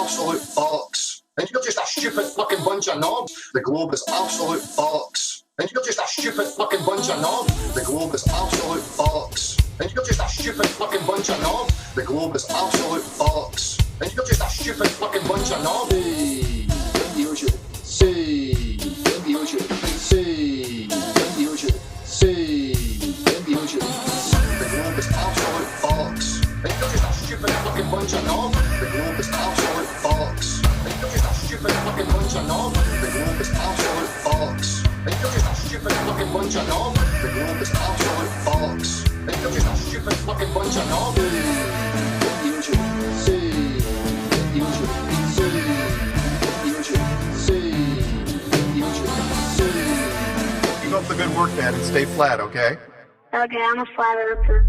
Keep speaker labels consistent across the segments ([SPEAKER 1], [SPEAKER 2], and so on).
[SPEAKER 1] absolute bollocks. And you're just a stupid fucking bunch of knobs. The globe is absolute bollocks. And you're just a stupid fucking bunch of knobs. The globe is absolute bollocks. And you're just a stupid fucking bunch of knobs. The globe is absolute bollocks. And you're just a stupid fucking bunch of knobs. The globe is absolute bollocks. And you're just a stupid fucking bunch of knobs. The globe is absolute bollocks. And you're just a stupid fucking bunch of knobs. The globe is absolute bollocks. And you're just a stupid fucking bunch of knobs. The globe is absolute bollocks. And you're just a stupid fucking bunch of knobs.
[SPEAKER 2] Keep up the good work, man, and stay flat, okay?
[SPEAKER 3] Okay, I'm a flat earther.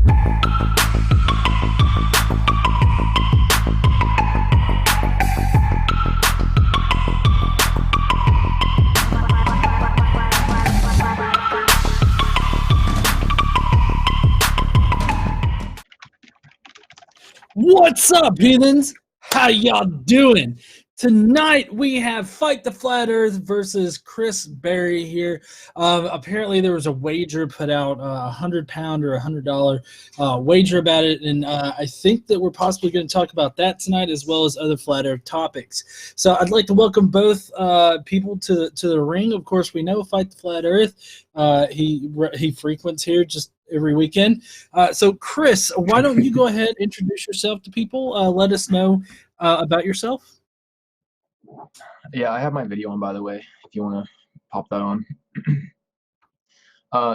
[SPEAKER 4] What's up, heathens? How y'all doing? Tonight we have Fight the Flat Earth versus Chris Berry here. Apparently there was a wager put out, £100 or $100 wager about it, and I think that we're possibly going to talk about that tonight as well as other Flat Earth topics. So I'd like to welcome both people to the ring. Of course, we know Fight the Flat Earth. He frequents here just every weekend. So Chris, why don't you go ahead, introduce yourself to people, let us know about yourself.
[SPEAKER 5] Yeah, I have my video on, by the way, if you want to pop that on.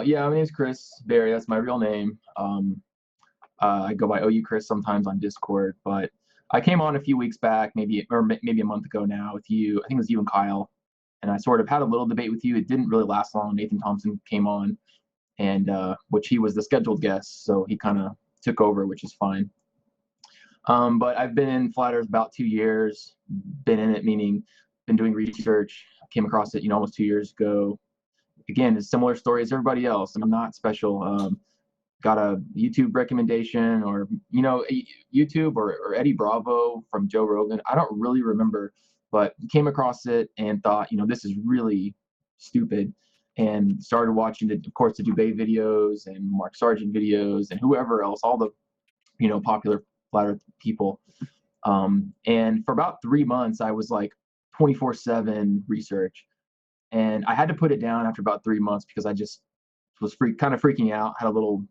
[SPEAKER 5] Yeah, my name's Chris Berry. That's my real name. I go by OU Chris sometimes on Discord, but I came on a few weeks back, maybe a month ago now with you. I think it was you and Kyle, and I sort of had a little debate with you. It didn't really last long. Nathan Thompson came on, and which he was the scheduled guest, so he kind of took over, which is fine. But I've been in Flat Earth about 2 years, been in it, meaning been doing research, came across it, almost 2 years ago. Again, it's a similar story as everybody else. I'm not special. Got a YouTube recommendation or, YouTube or Eddie Bravo from Joe Rogan. I don't really remember, but came across it and thought, this is really stupid, and started watching, of course, the Dubé videos and Mark Sargent videos and whoever else, all the, popular Flat Earth people. And for about 3 months, I was like 24/7 research. And I had to put it down after about 3 months because I just was kind of freaking out, had a little,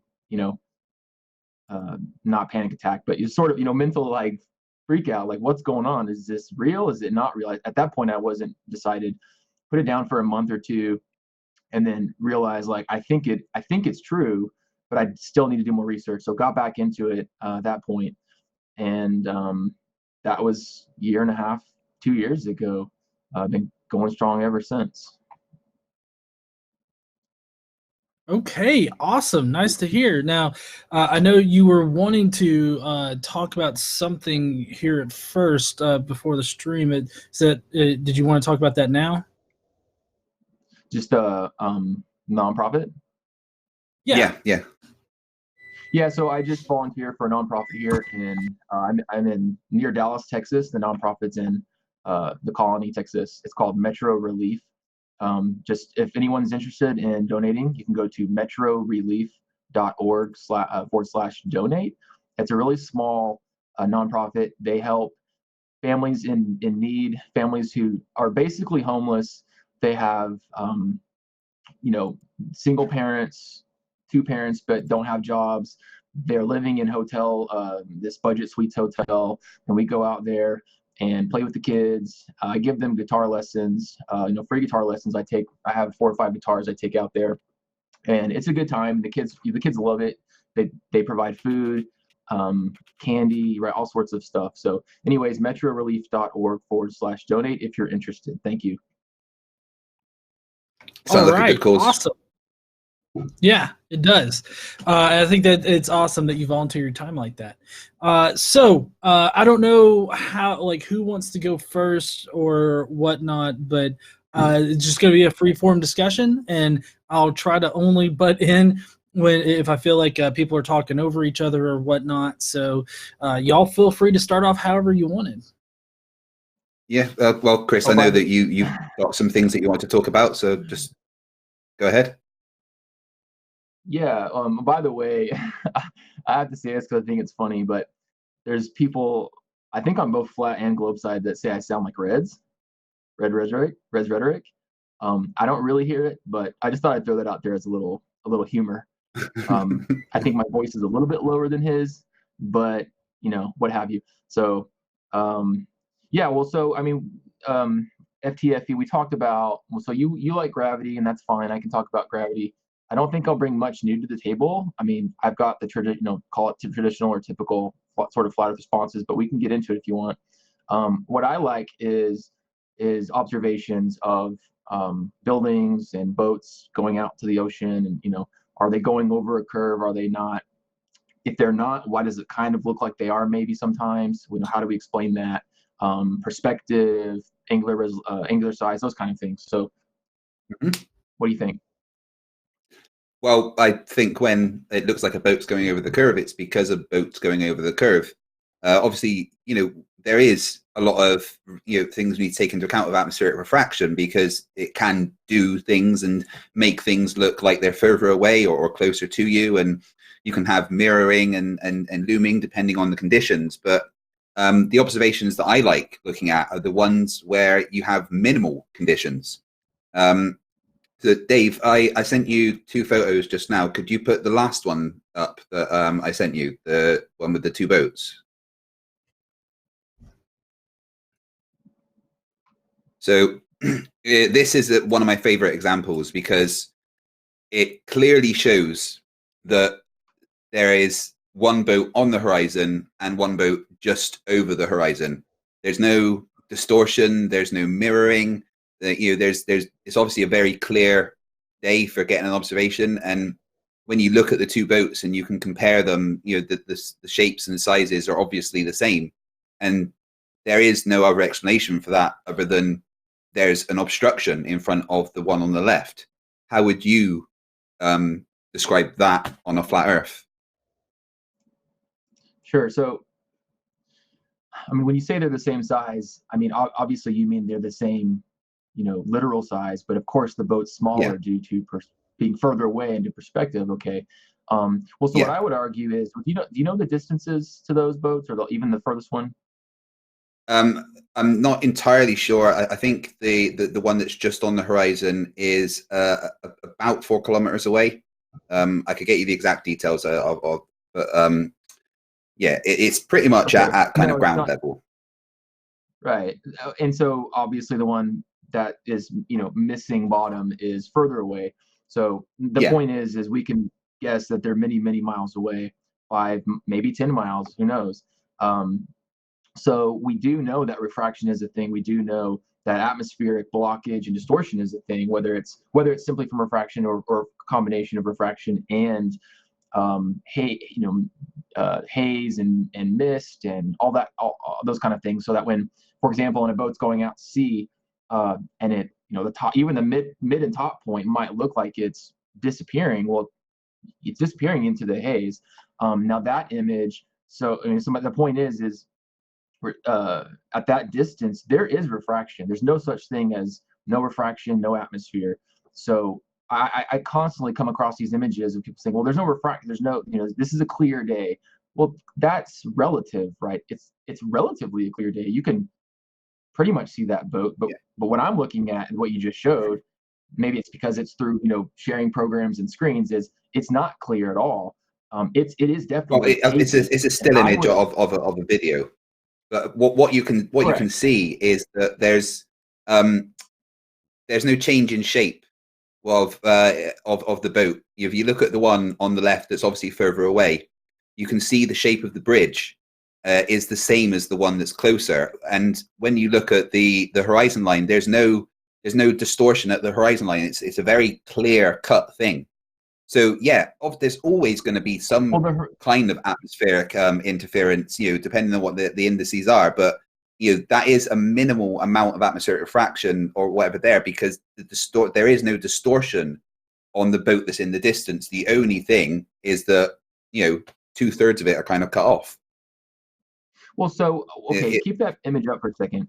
[SPEAKER 5] not panic attack, but it's sort of, mental like freak out, like what's going on? Is this real? Is it not real? At that point, I wasn't decided. Put it down for a month or two, and then realized like I think it's true, but I still need to do more research. So got back into it at that point. And that was a year and a half, 2 years ago. I've been going strong ever since.
[SPEAKER 4] Okay, awesome. Nice to hear. Now, I know you were wanting to talk about something here at first before the stream. Did you want to talk about that now?
[SPEAKER 5] Just a nonprofit?
[SPEAKER 4] Yeah.
[SPEAKER 5] Yeah, so I just volunteer for a nonprofit here I'm in near Dallas, Texas. The nonprofit's in the Colony, Texas. It's called Metro Relief. Just if anyone's interested in donating, you can go to metrorelief.org/donate. It's a really small nonprofit. They help families in need, families who are basically homeless. They have, single parents, two parents, but don't have jobs. They're living in this Budget Suites hotel, and we go out there and play with the kids. I give them guitar lessons, free guitar lessons. I have 4 or 5 guitars I take out there, and it's a good time. The kids love it. They provide food, candy, right, all sorts of stuff. So anyways, metrorelief.org/donate if you're interested. Thank you.
[SPEAKER 6] Sounds like a good cause.
[SPEAKER 4] Awesome. Yeah, it does. I think that it's awesome that you volunteer your time like that. So I don't know who wants to go first or whatnot, but it's just going to be a free-form discussion, and I'll try to only butt in if I feel like people are talking over each other or whatnot. So y'all feel free to start off however you wanted.
[SPEAKER 6] Yeah. Well, Chris,
[SPEAKER 5] Oh,
[SPEAKER 6] I
[SPEAKER 5] by
[SPEAKER 6] know
[SPEAKER 5] the-
[SPEAKER 6] that you've got some things that you want to talk about, so just go ahead.
[SPEAKER 5] Yeah. By the way, I have to say this because I think it's funny, but there's people, I think on both flat and globe side, that say I sound like Red Rhetoric. I don't really hear it, but I just thought I'd throw that out there as a little humor. I think my voice is a little bit lower than his, but what have you. So, yeah. Well, so I mean, FTFE. We talked about. Well, so you like gravity, and that's fine. I can talk about gravity. I don't think I'll bring much new to the table. I mean, I've got the call it traditional or typical sort of flat Earth responses, but we can get into it if you want. What I like is observations of buildings and boats going out to the ocean, and are they going over a curve? Are they not? If they're not, why does it kind of look like they are? Maybe sometimes. How do we explain that? Perspective, angular size, those kind of things. So, what do you think?
[SPEAKER 6] Well, I think when it looks like a boat's going over the curve, it's because a boat's going over the curve. Obviously, there is a lot of things we need to take into account with atmospheric refraction, because it can do things and make things look like they're further away or closer to you, and you can have mirroring and looming depending on the conditions. But the observations that I like looking at are the ones where you have minimal conditions. So Dave, I sent you 2 photos just now. Could you put the last one up that I sent you, the one with the 2 boats? So this is one of my favorite examples, because it clearly shows that there is one boat on the horizon and one boat just over the horizon. There's no distortion. There's no mirroring. It's obviously a very clear day for getting an observation. And when you look at the 2 boats and you can compare them, the shapes and sizes are obviously the same. And there is no other explanation for that other than there's an obstruction in front of the one on the left. How would you describe that on a flat Earth?
[SPEAKER 5] Sure. So, I mean, when you say they're the same size, I mean, obviously you mean they're the same, literal size, but of course the boat's smaller due to being further away into perspective. Okay. Well, so what I would argue is, do you know the distances to those boats, or even the furthest one?
[SPEAKER 6] I'm not entirely sure. I think the one that's just on the horizon is about 4 kilometers away. I could get you the exact details but yeah, it's pretty much at kind of ground level.
[SPEAKER 5] Right. And so obviously the one that is, missing bottom is further away. So the point is we can guess that they're many, many miles away, 5, maybe 10 miles, who knows? So we do know that refraction is a thing. We do know that atmospheric blockage and distortion is a thing, whether it's simply from refraction or a combination of refraction and haze and mist and all that, all those kind of things. So that when, for example, when a boat's going out to sea, and it, the top, even the mid and top point might look like it's disappearing. Well, it's disappearing into the haze. Now that image. So I mean, the point is at that distance there is refraction. There's no such thing as no refraction, no atmosphere. So I constantly come across these images of people saying, well, there's no refraction, there's no, this is a clear day. Well, that's relative, right? It's relatively a clear day. You can pretty much see that boat, but what I'm looking at and what you just showed, maybe it's because it's through sharing programs and screens, is it's not clear at all. It is definitely
[SPEAKER 6] it's a still image of a video. But what you can see is that there's no change in shape of the boat. If you look at the one on the left that's obviously further away, you can see the shape of the bridge is the same as the one that's closer. And when you look at the horizon line, there's no distortion at the horizon line. It's a very clear cut thing. So there's always going to be some kind of atmospheric interference, depending on what the indices are. But that is a minimal amount of atmospheric refraction or whatever there, because there is no distortion on the boat that's in the distance. The only thing is that 2/3 of it are kind of cut off.
[SPEAKER 5] Well, so okay, keep that image up for a second.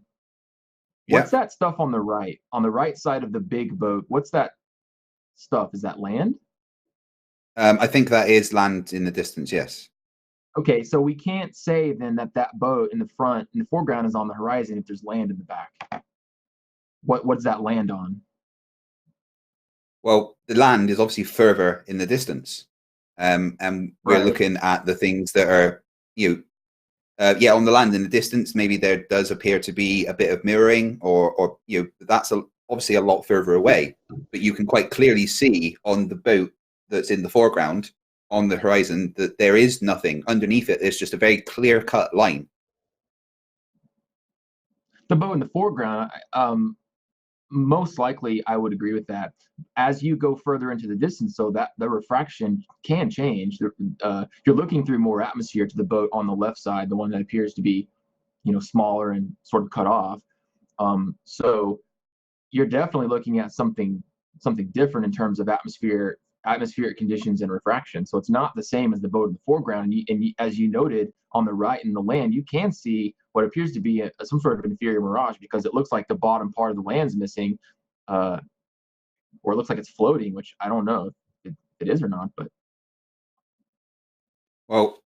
[SPEAKER 5] What's that stuff on the right? On the right side of the big boat, what's that stuff? Is that land?
[SPEAKER 6] I think that is land in the distance, yes.
[SPEAKER 5] Okay, so we can't say then that that boat in the front, in the foreground, is on the horizon if there's land in the back. What does that land on?
[SPEAKER 6] Well, the land is obviously further in the distance, and we're
[SPEAKER 5] Right.
[SPEAKER 6] looking at the things that are, on the land in the distance. Maybe there does appear to be a bit of mirroring, or that's obviously a lot further away. But you can quite clearly see on the boat that's in the foreground on the horizon that there is nothing underneath it. There's just a very clear-cut line.
[SPEAKER 5] The boat in the foreground, most likely I would agree with that. As you go further into the distance, so that the refraction can change. You're looking through more atmosphere to the boat on the left side, the one that appears to be, smaller and sort of cut off. So you're definitely looking at something different in terms of atmospheric conditions and refraction. So it's not the same as the boat in the foreground. And as you noted, on the right in the land, you can see what appears to be some sort of inferior mirage, because it looks like the bottom part of the land's missing, or it looks like it's floating, which I don't know if it is or not. But
[SPEAKER 6] Well,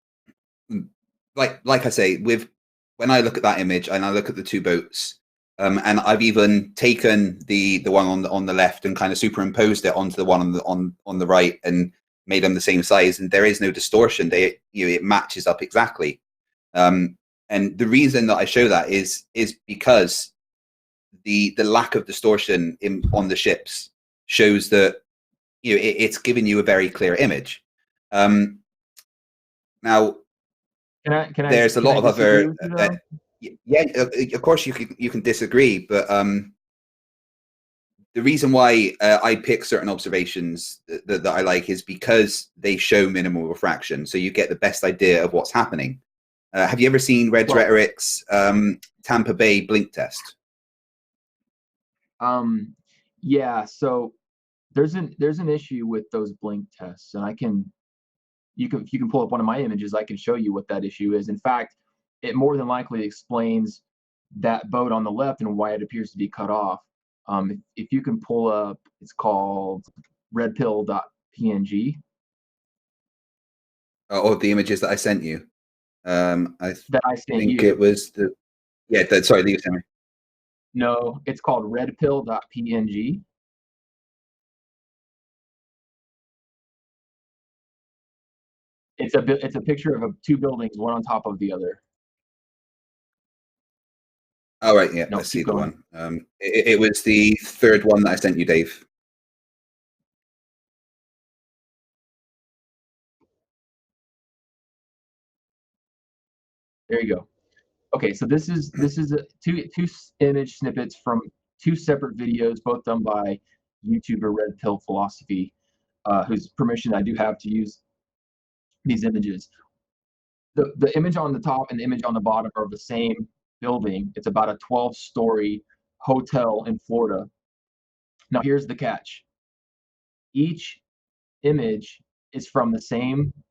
[SPEAKER 6] like I say, when I look at that image and I look at the two boats, and I've even taken the one on the left and kind of superimposed it onto the one on the right and made them the same size, and there is no distortion. It matches up exactly. And the reason that I show that is because the lack of distortion on the ships shows that it's giving you a very clear image. Now, there's a lot of other. Of course you can disagree, but the reason why I pick certain observations that I like is because they show minimal refraction, so you get the best idea of what's happening. Have you ever seen Red Rhetoric's Tampa Bay blink test?
[SPEAKER 5] Yeah. So there's an issue with those blink tests, and if you can pull up one of my images, I can show you what that issue is. In fact, it more than likely explains that boat on the left and why it appears to be cut off. If you can pull up, it's called redpill.png.
[SPEAKER 6] Or the images that I sent you. I think
[SPEAKER 5] you.
[SPEAKER 6] it was sorry, leave it to me.
[SPEAKER 5] No, it's called redpill.png. It's a picture of two buildings, one on top of the other.
[SPEAKER 6] Oh, right, yeah, let's see the one. It was the third one that I sent you, Dave.
[SPEAKER 5] There you go. Okay, so this is two image snippets from two separate videos, both done by YouTuber Red Pill Philosophy, whose permission I do have to use these images. The image on the top and the image on the bottom are the same building. It's about a 12-story hotel in Florida. Now here's the catch. Each image is from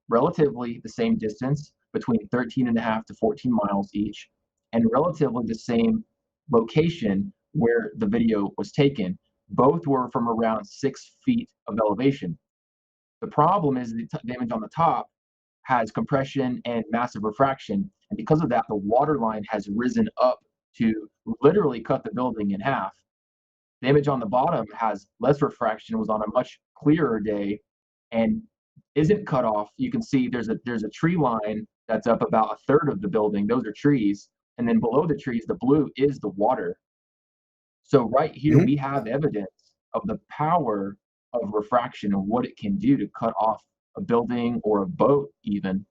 [SPEAKER 5] relatively the same distance, between 13.5 to 14 miles each, and relatively the same location where the video was taken. Both were from around 6 feet of elevation. The problem is the image on the top has compression and massive refraction, and because of that, the water line has risen up to literally cut the building in half. The image on the bottom has less refraction, was on a much clearer day, and isn't cut off. You can see there's a tree line that's up about a third of the building. Those are trees, and then below the trees, the blue is the water. So right here, we have evidence of the power of refraction and what it can do to cut off a building or a boat even.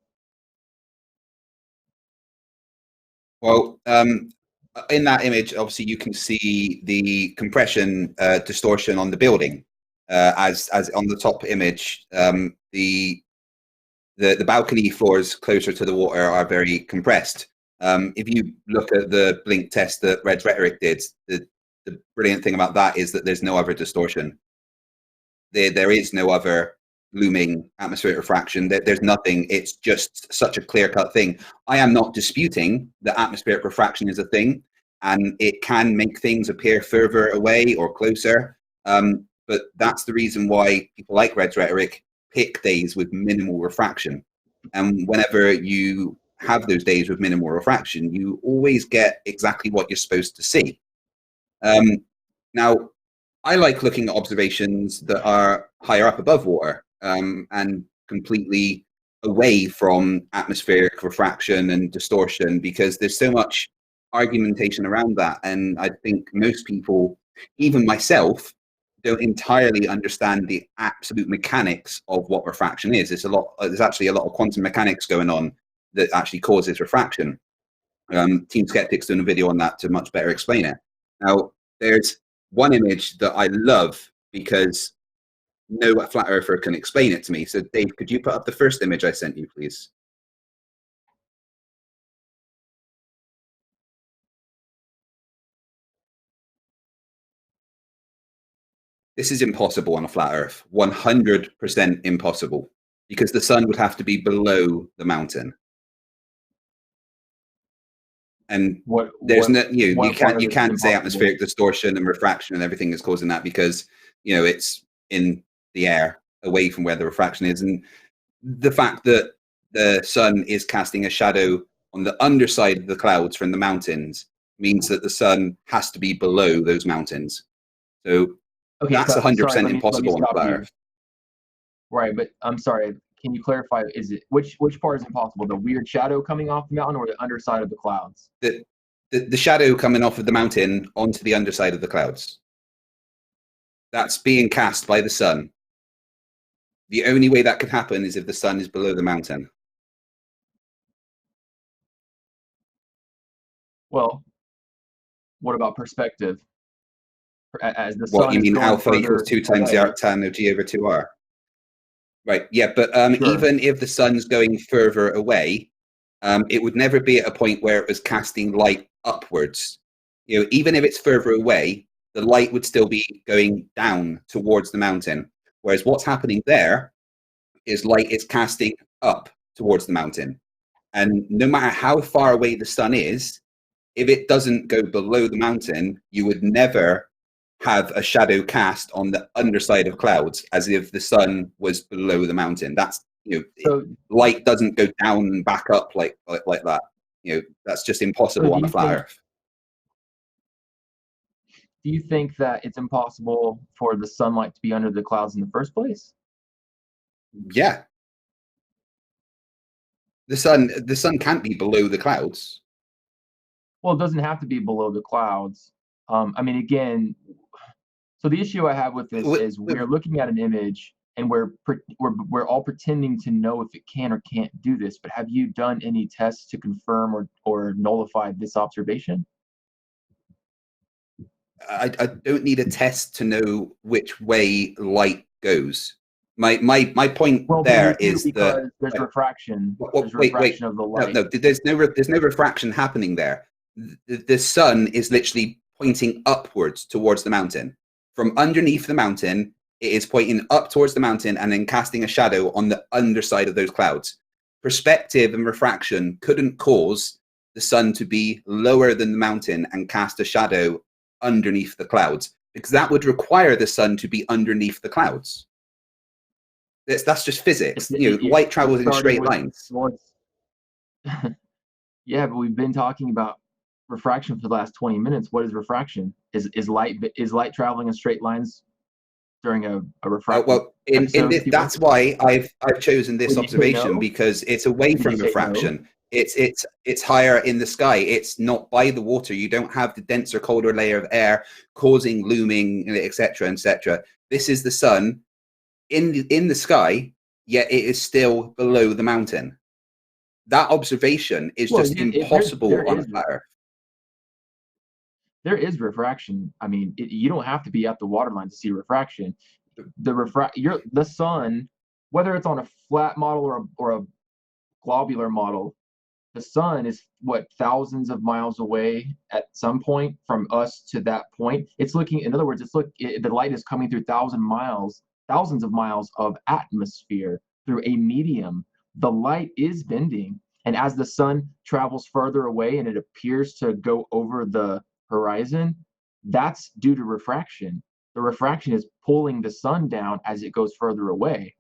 [SPEAKER 6] Well, in that image, obviously you can see the compression distortion on the building. As on the top image, the balcony floors closer to the water are very compressed. If you look at the blink test that Red Rhetoric did, the brilliant thing about that is that there's no other distortion. There is no other looming atmospheric refraction. There's nothing. It's just such a clear-cut thing. I am not disputing that atmospheric refraction is a thing. and it can make things appear further away or closer. But that's the reason why people like Red's Rhetoric pick days with minimal refraction. And whenever you have those days with minimal refraction, you always get exactly what you're supposed to see. Now, I like looking at observations that are higher up above water and completely away from atmospheric refraction and distortion, because there's so much argumentation around that. And I think most people, even myself, don't entirely understand the absolute mechanics of what refraction is. There's actually a lot of quantum mechanics going on that actually causes refraction. Team Skeptic's doing a video on that to much better explain it. Now, there's one image that I love because no flat earther can explain it to me. So Dave, could you put up the first image I sent you, please? This is impossible on a flat earth, 100% impossible, because the sun would have to be below the mountain. And you can't say atmospheric distortion and refraction and everything is causing that, because it's in the air away from where the refraction is. And the fact that the sun is casting a shadow on the underside of the clouds from the mountains means that the sun has to be below those mountains. So that's 100% impossible on a flat earth.
[SPEAKER 5] Right, but I'm sorry. Can you clarify? Is it which part is impossible? The weird shadow coming off the mountain, or the underside of the clouds?
[SPEAKER 6] The shadow coming off of the mountain onto the underside of the clouds. That's being cast by the sun. The only way that could happen is if the sun is below the mountain.
[SPEAKER 5] Well, what about perspective? As the
[SPEAKER 6] What
[SPEAKER 5] sun
[SPEAKER 6] you mean?
[SPEAKER 5] is
[SPEAKER 6] Alpha
[SPEAKER 5] further
[SPEAKER 6] equals 2 times
[SPEAKER 5] away.
[SPEAKER 6] the arc tan of G over 2R. Right. Yeah, but
[SPEAKER 5] Sure.
[SPEAKER 6] even if the sun's going further away, it would never be at a point where it was casting light upwards. Even if it's further away, the light would still be going down towards the mountain. Whereas what's happening there is light is casting up towards the mountain. And no matter how far away the sun is, if it doesn't go below the mountain, you would never have a shadow cast on the underside of clouds as if the sun was below the mountain. That's
[SPEAKER 5] So,
[SPEAKER 6] light doesn't go down and back up like that. That's just impossible on a flat earth.
[SPEAKER 5] do you think that it's impossible for the sunlight to be under the clouds in the first place?
[SPEAKER 6] Yeah. The sun can't be below the clouds.
[SPEAKER 5] Well, it doesn't have to be below the clouds. I mean, again, so the issue I have with this is we're looking at an image and we're all pretending to know if it can or can't do this. But have you done any tests to confirm or nullify this observation?
[SPEAKER 6] I don't need a test to know which way light goes. My point there is that
[SPEAKER 5] there's refraction.
[SPEAKER 6] There's
[SPEAKER 5] refraction of the light.
[SPEAKER 6] No, there's no refraction happening there. The sun is literally pointing upwards towards the mountain. From underneath the mountain, it is pointing up towards the mountain and then casting a shadow on the underside of those clouds. Perspective and refraction couldn't cause the sun to be lower than the mountain and cast a shadow underneath the clouds, because that would require the sun to be underneath the clouds. That's just physics. Light travels in straight lines.
[SPEAKER 5] Yeah, but we've been talking about refraction for the last 20 minutes. What is refraction? Is light traveling in straight lines during a refraction?
[SPEAKER 6] That's why I've chosen this observation, because it's away from refraction. It's higher in the sky. It's not by the water. You don't have the denser, colder layer of air causing looming, etc., etc. This is the sun in the sky, yet it is still below the mountain. That observation is just impossible on a flat Earth.
[SPEAKER 5] There is refraction. I mean, you don't have to be at the waterline to see refraction. The sun, whether it's on a flat model or a globular model, the sun is thousands of miles away at some point from us to that point. It's looking, in other words, the light is coming through thousands of miles of atmosphere through a medium. The light is bending, and as the sun travels further away and it appears to go over the horizon, that's due to refraction. The refraction is pulling the sun down as it goes further away.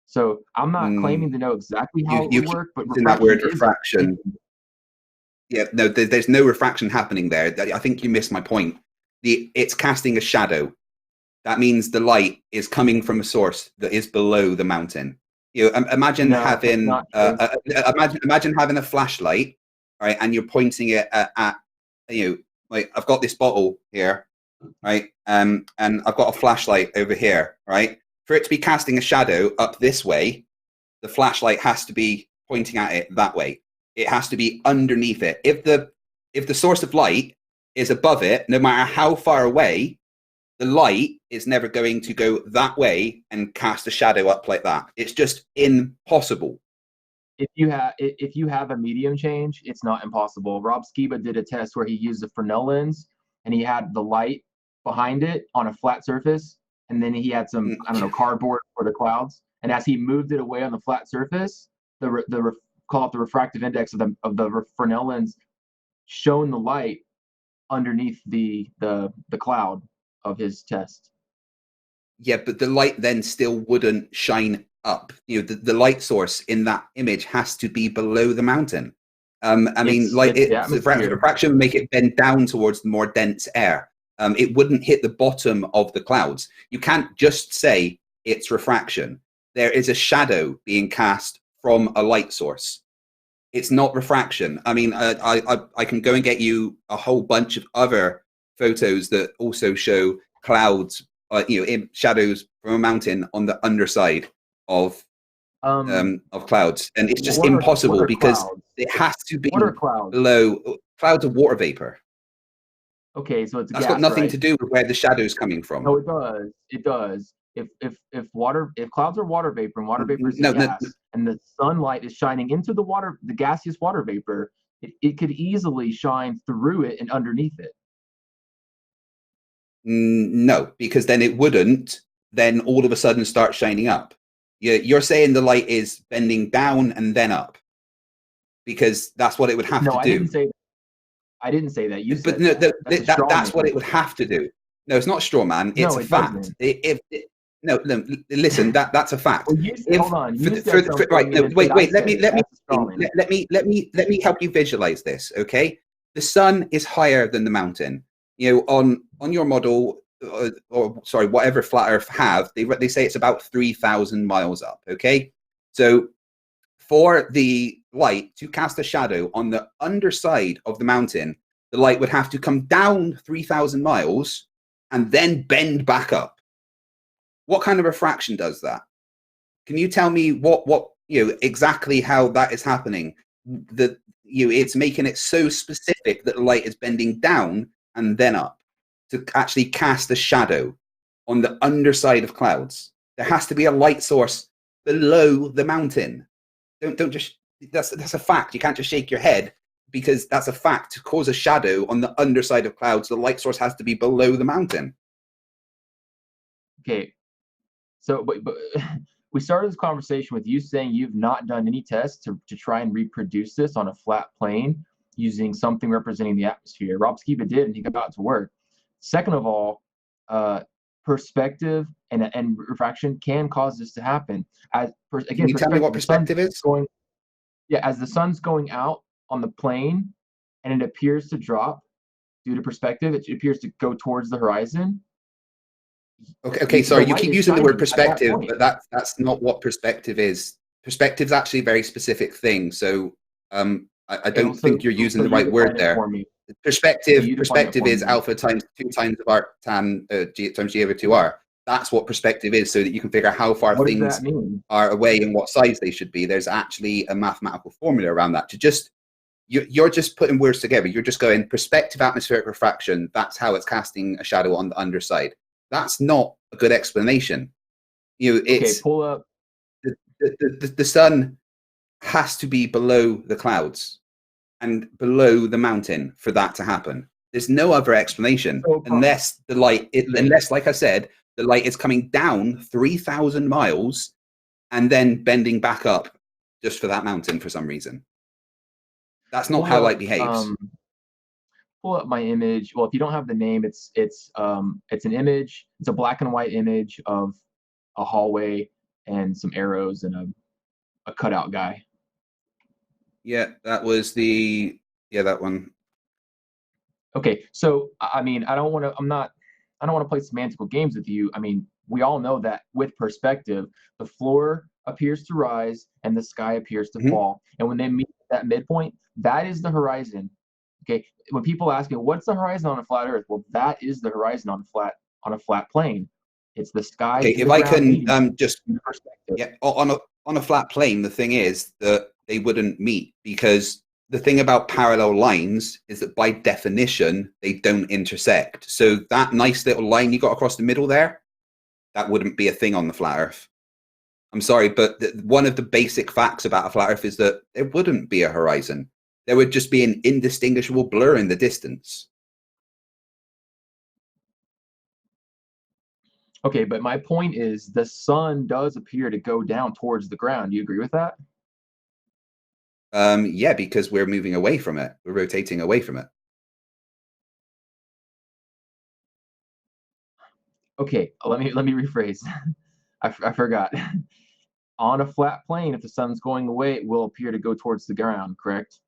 [SPEAKER 5] So I'm not claiming to know exactly how it
[SPEAKER 6] You
[SPEAKER 5] would
[SPEAKER 6] keep
[SPEAKER 5] work, but
[SPEAKER 6] using that word
[SPEAKER 5] refraction is
[SPEAKER 6] refraction. Yeah, no, there's no refraction happening there. I think you missed my point. It's casting a shadow. That means the light is coming from a source that is below the mountain. You know, imagine
[SPEAKER 5] No,
[SPEAKER 6] having
[SPEAKER 5] not true.
[SPEAKER 6] imagine having a flashlight, right, and you're pointing it at you know, like I've got this bottle here, right, and I've got a flashlight over here, right. For it to be casting a shadow up this way, the flashlight has to be pointing at it that way. It has to be underneath it. If the source of light is above it, no matter how far away, the light is never going to go that way and cast a shadow up like that. It's just impossible.
[SPEAKER 5] If you have a medium change, it's not impossible. Rob Skiba did a test where he used a Fresnel lens and he had the light behind it on a flat surface, and then he had some cardboard for the clouds. And as he moved it away on the flat surface, call it the refractive index of the Fresnel lens shone the light underneath the cloud of his test.
[SPEAKER 6] Yeah, but the light then still wouldn't shine up. You know, the light source in that image has to be below the mountain. Refraction would make it bend down towards the more dense air. It wouldn't hit the bottom of the clouds. You can't just say it's refraction. There is a shadow being cast from a light source. It's not refraction. I mean, I can go and get you a whole bunch of other photos that also show clouds, in shadows from a mountain on the underside of clouds, and it's just impossible because it has to be below. Clouds are water vapor.
[SPEAKER 5] Okay, so it's
[SPEAKER 6] that's
[SPEAKER 5] gas,
[SPEAKER 6] got nothing
[SPEAKER 5] right?
[SPEAKER 6] to do with where the shadow's coming from.
[SPEAKER 5] No, it does. It does. If clouds are water vapor and water vapor is gas, and the sunlight is shining into the gaseous water vapor, it could easily shine through it and underneath it.
[SPEAKER 6] No, because then it wouldn't then all of a sudden start shining up. You're saying the light is bending down and then up, because that's what it would have to do.
[SPEAKER 5] I didn't say that. You said
[SPEAKER 6] but
[SPEAKER 5] that.
[SPEAKER 6] That's what it would have to do. No, it's not straw man. It's a fact. No, listen. That's a fact.
[SPEAKER 5] Well, hold on.
[SPEAKER 6] Wait. Let me help you visualize this. Okay, the sun is higher than the mountain. You know, on your model, or sorry, whatever flat Earth have, they say it's about 3,000 miles up. Okay, so for the light to cast a shadow on the underside of the mountain, the light would have to come down 3,000 miles and then bend back up. What kind of refraction does that? Can you tell me what exactly how that is happening? It's making it so specific that the light is bending down and then up to actually cast a shadow on the underside of clouds. There has to be a light source below the mountain. Don't just, that's a fact. You can't just shake your head, because that's a fact. To cause a shadow on the underside of clouds, the light source has to be below the mountain.
[SPEAKER 5] Okay, so but we started this conversation with you saying you've not done any tests to try and reproduce this on a flat plane using something representing the atmosphere. Rob Skiba did, and he got it to work. Second of all, perspective and refraction can cause this to happen. Can
[SPEAKER 6] you tell me what perspective is?
[SPEAKER 5] As the sun's going out on the plane and it appears to drop due to perspective, it appears to go towards the horizon.
[SPEAKER 6] Okay, sorry, you keep using the word perspective, but that's not what perspective is. Perspective is actually a very specific thing. So I don't think you're using the right word there. Perspective is alpha times 2 times of arc tan g times g over 2r. That's what perspective is, so that you can figure out how far things are away and what size they should be. There's actually a mathematical formula around that. You're just putting words together. You're just going perspective, atmospheric refraction. That's how it's casting a shadow on the underside. That's not a good explanation. It's
[SPEAKER 5] pull up.
[SPEAKER 6] The sun has to be below the clouds and below the mountain for that to happen. There's no other explanation unless the light, unless, like I said, the light is coming down 3,000 miles and then bending back up just for that mountain for some reason. That's not how light behaves.
[SPEAKER 5] pull up my image. Well, if you don't have the name, it's an image. It's a black and white image of a hallway and some arrows and a cutout guy.
[SPEAKER 6] Yeah, that was that one.
[SPEAKER 5] Okay, so I mean, I don't want to play semantical games with you. I mean, we all know that with perspective, the floor appears to rise and the sky appears to fall. And when they meet that midpoint, that is the horizon. Okay, when people ask me, what's the horizon on a flat Earth? Well, that is the horizon on a flat plane. It's the sky.
[SPEAKER 6] Okay, if I can just on a flat plane, the thing is that they wouldn't meet, because the thing about parallel lines is that by definition they don't intersect. So that nice little line you got across the middle there, that wouldn't be a thing on the flat Earth. I'm sorry, but one of the basic facts about a flat Earth is that there wouldn't be a horizon. There would just be an indistinguishable blur in the distance.
[SPEAKER 5] Okay, but my point is the sun does appear to go down towards the ground. Do you agree with that?
[SPEAKER 6] Yeah, because we're moving away from it. We're rotating away from it.
[SPEAKER 5] Okay, let me rephrase. I forgot. On a flat plane, if the sun's going away, it will appear to go towards the ground, correct?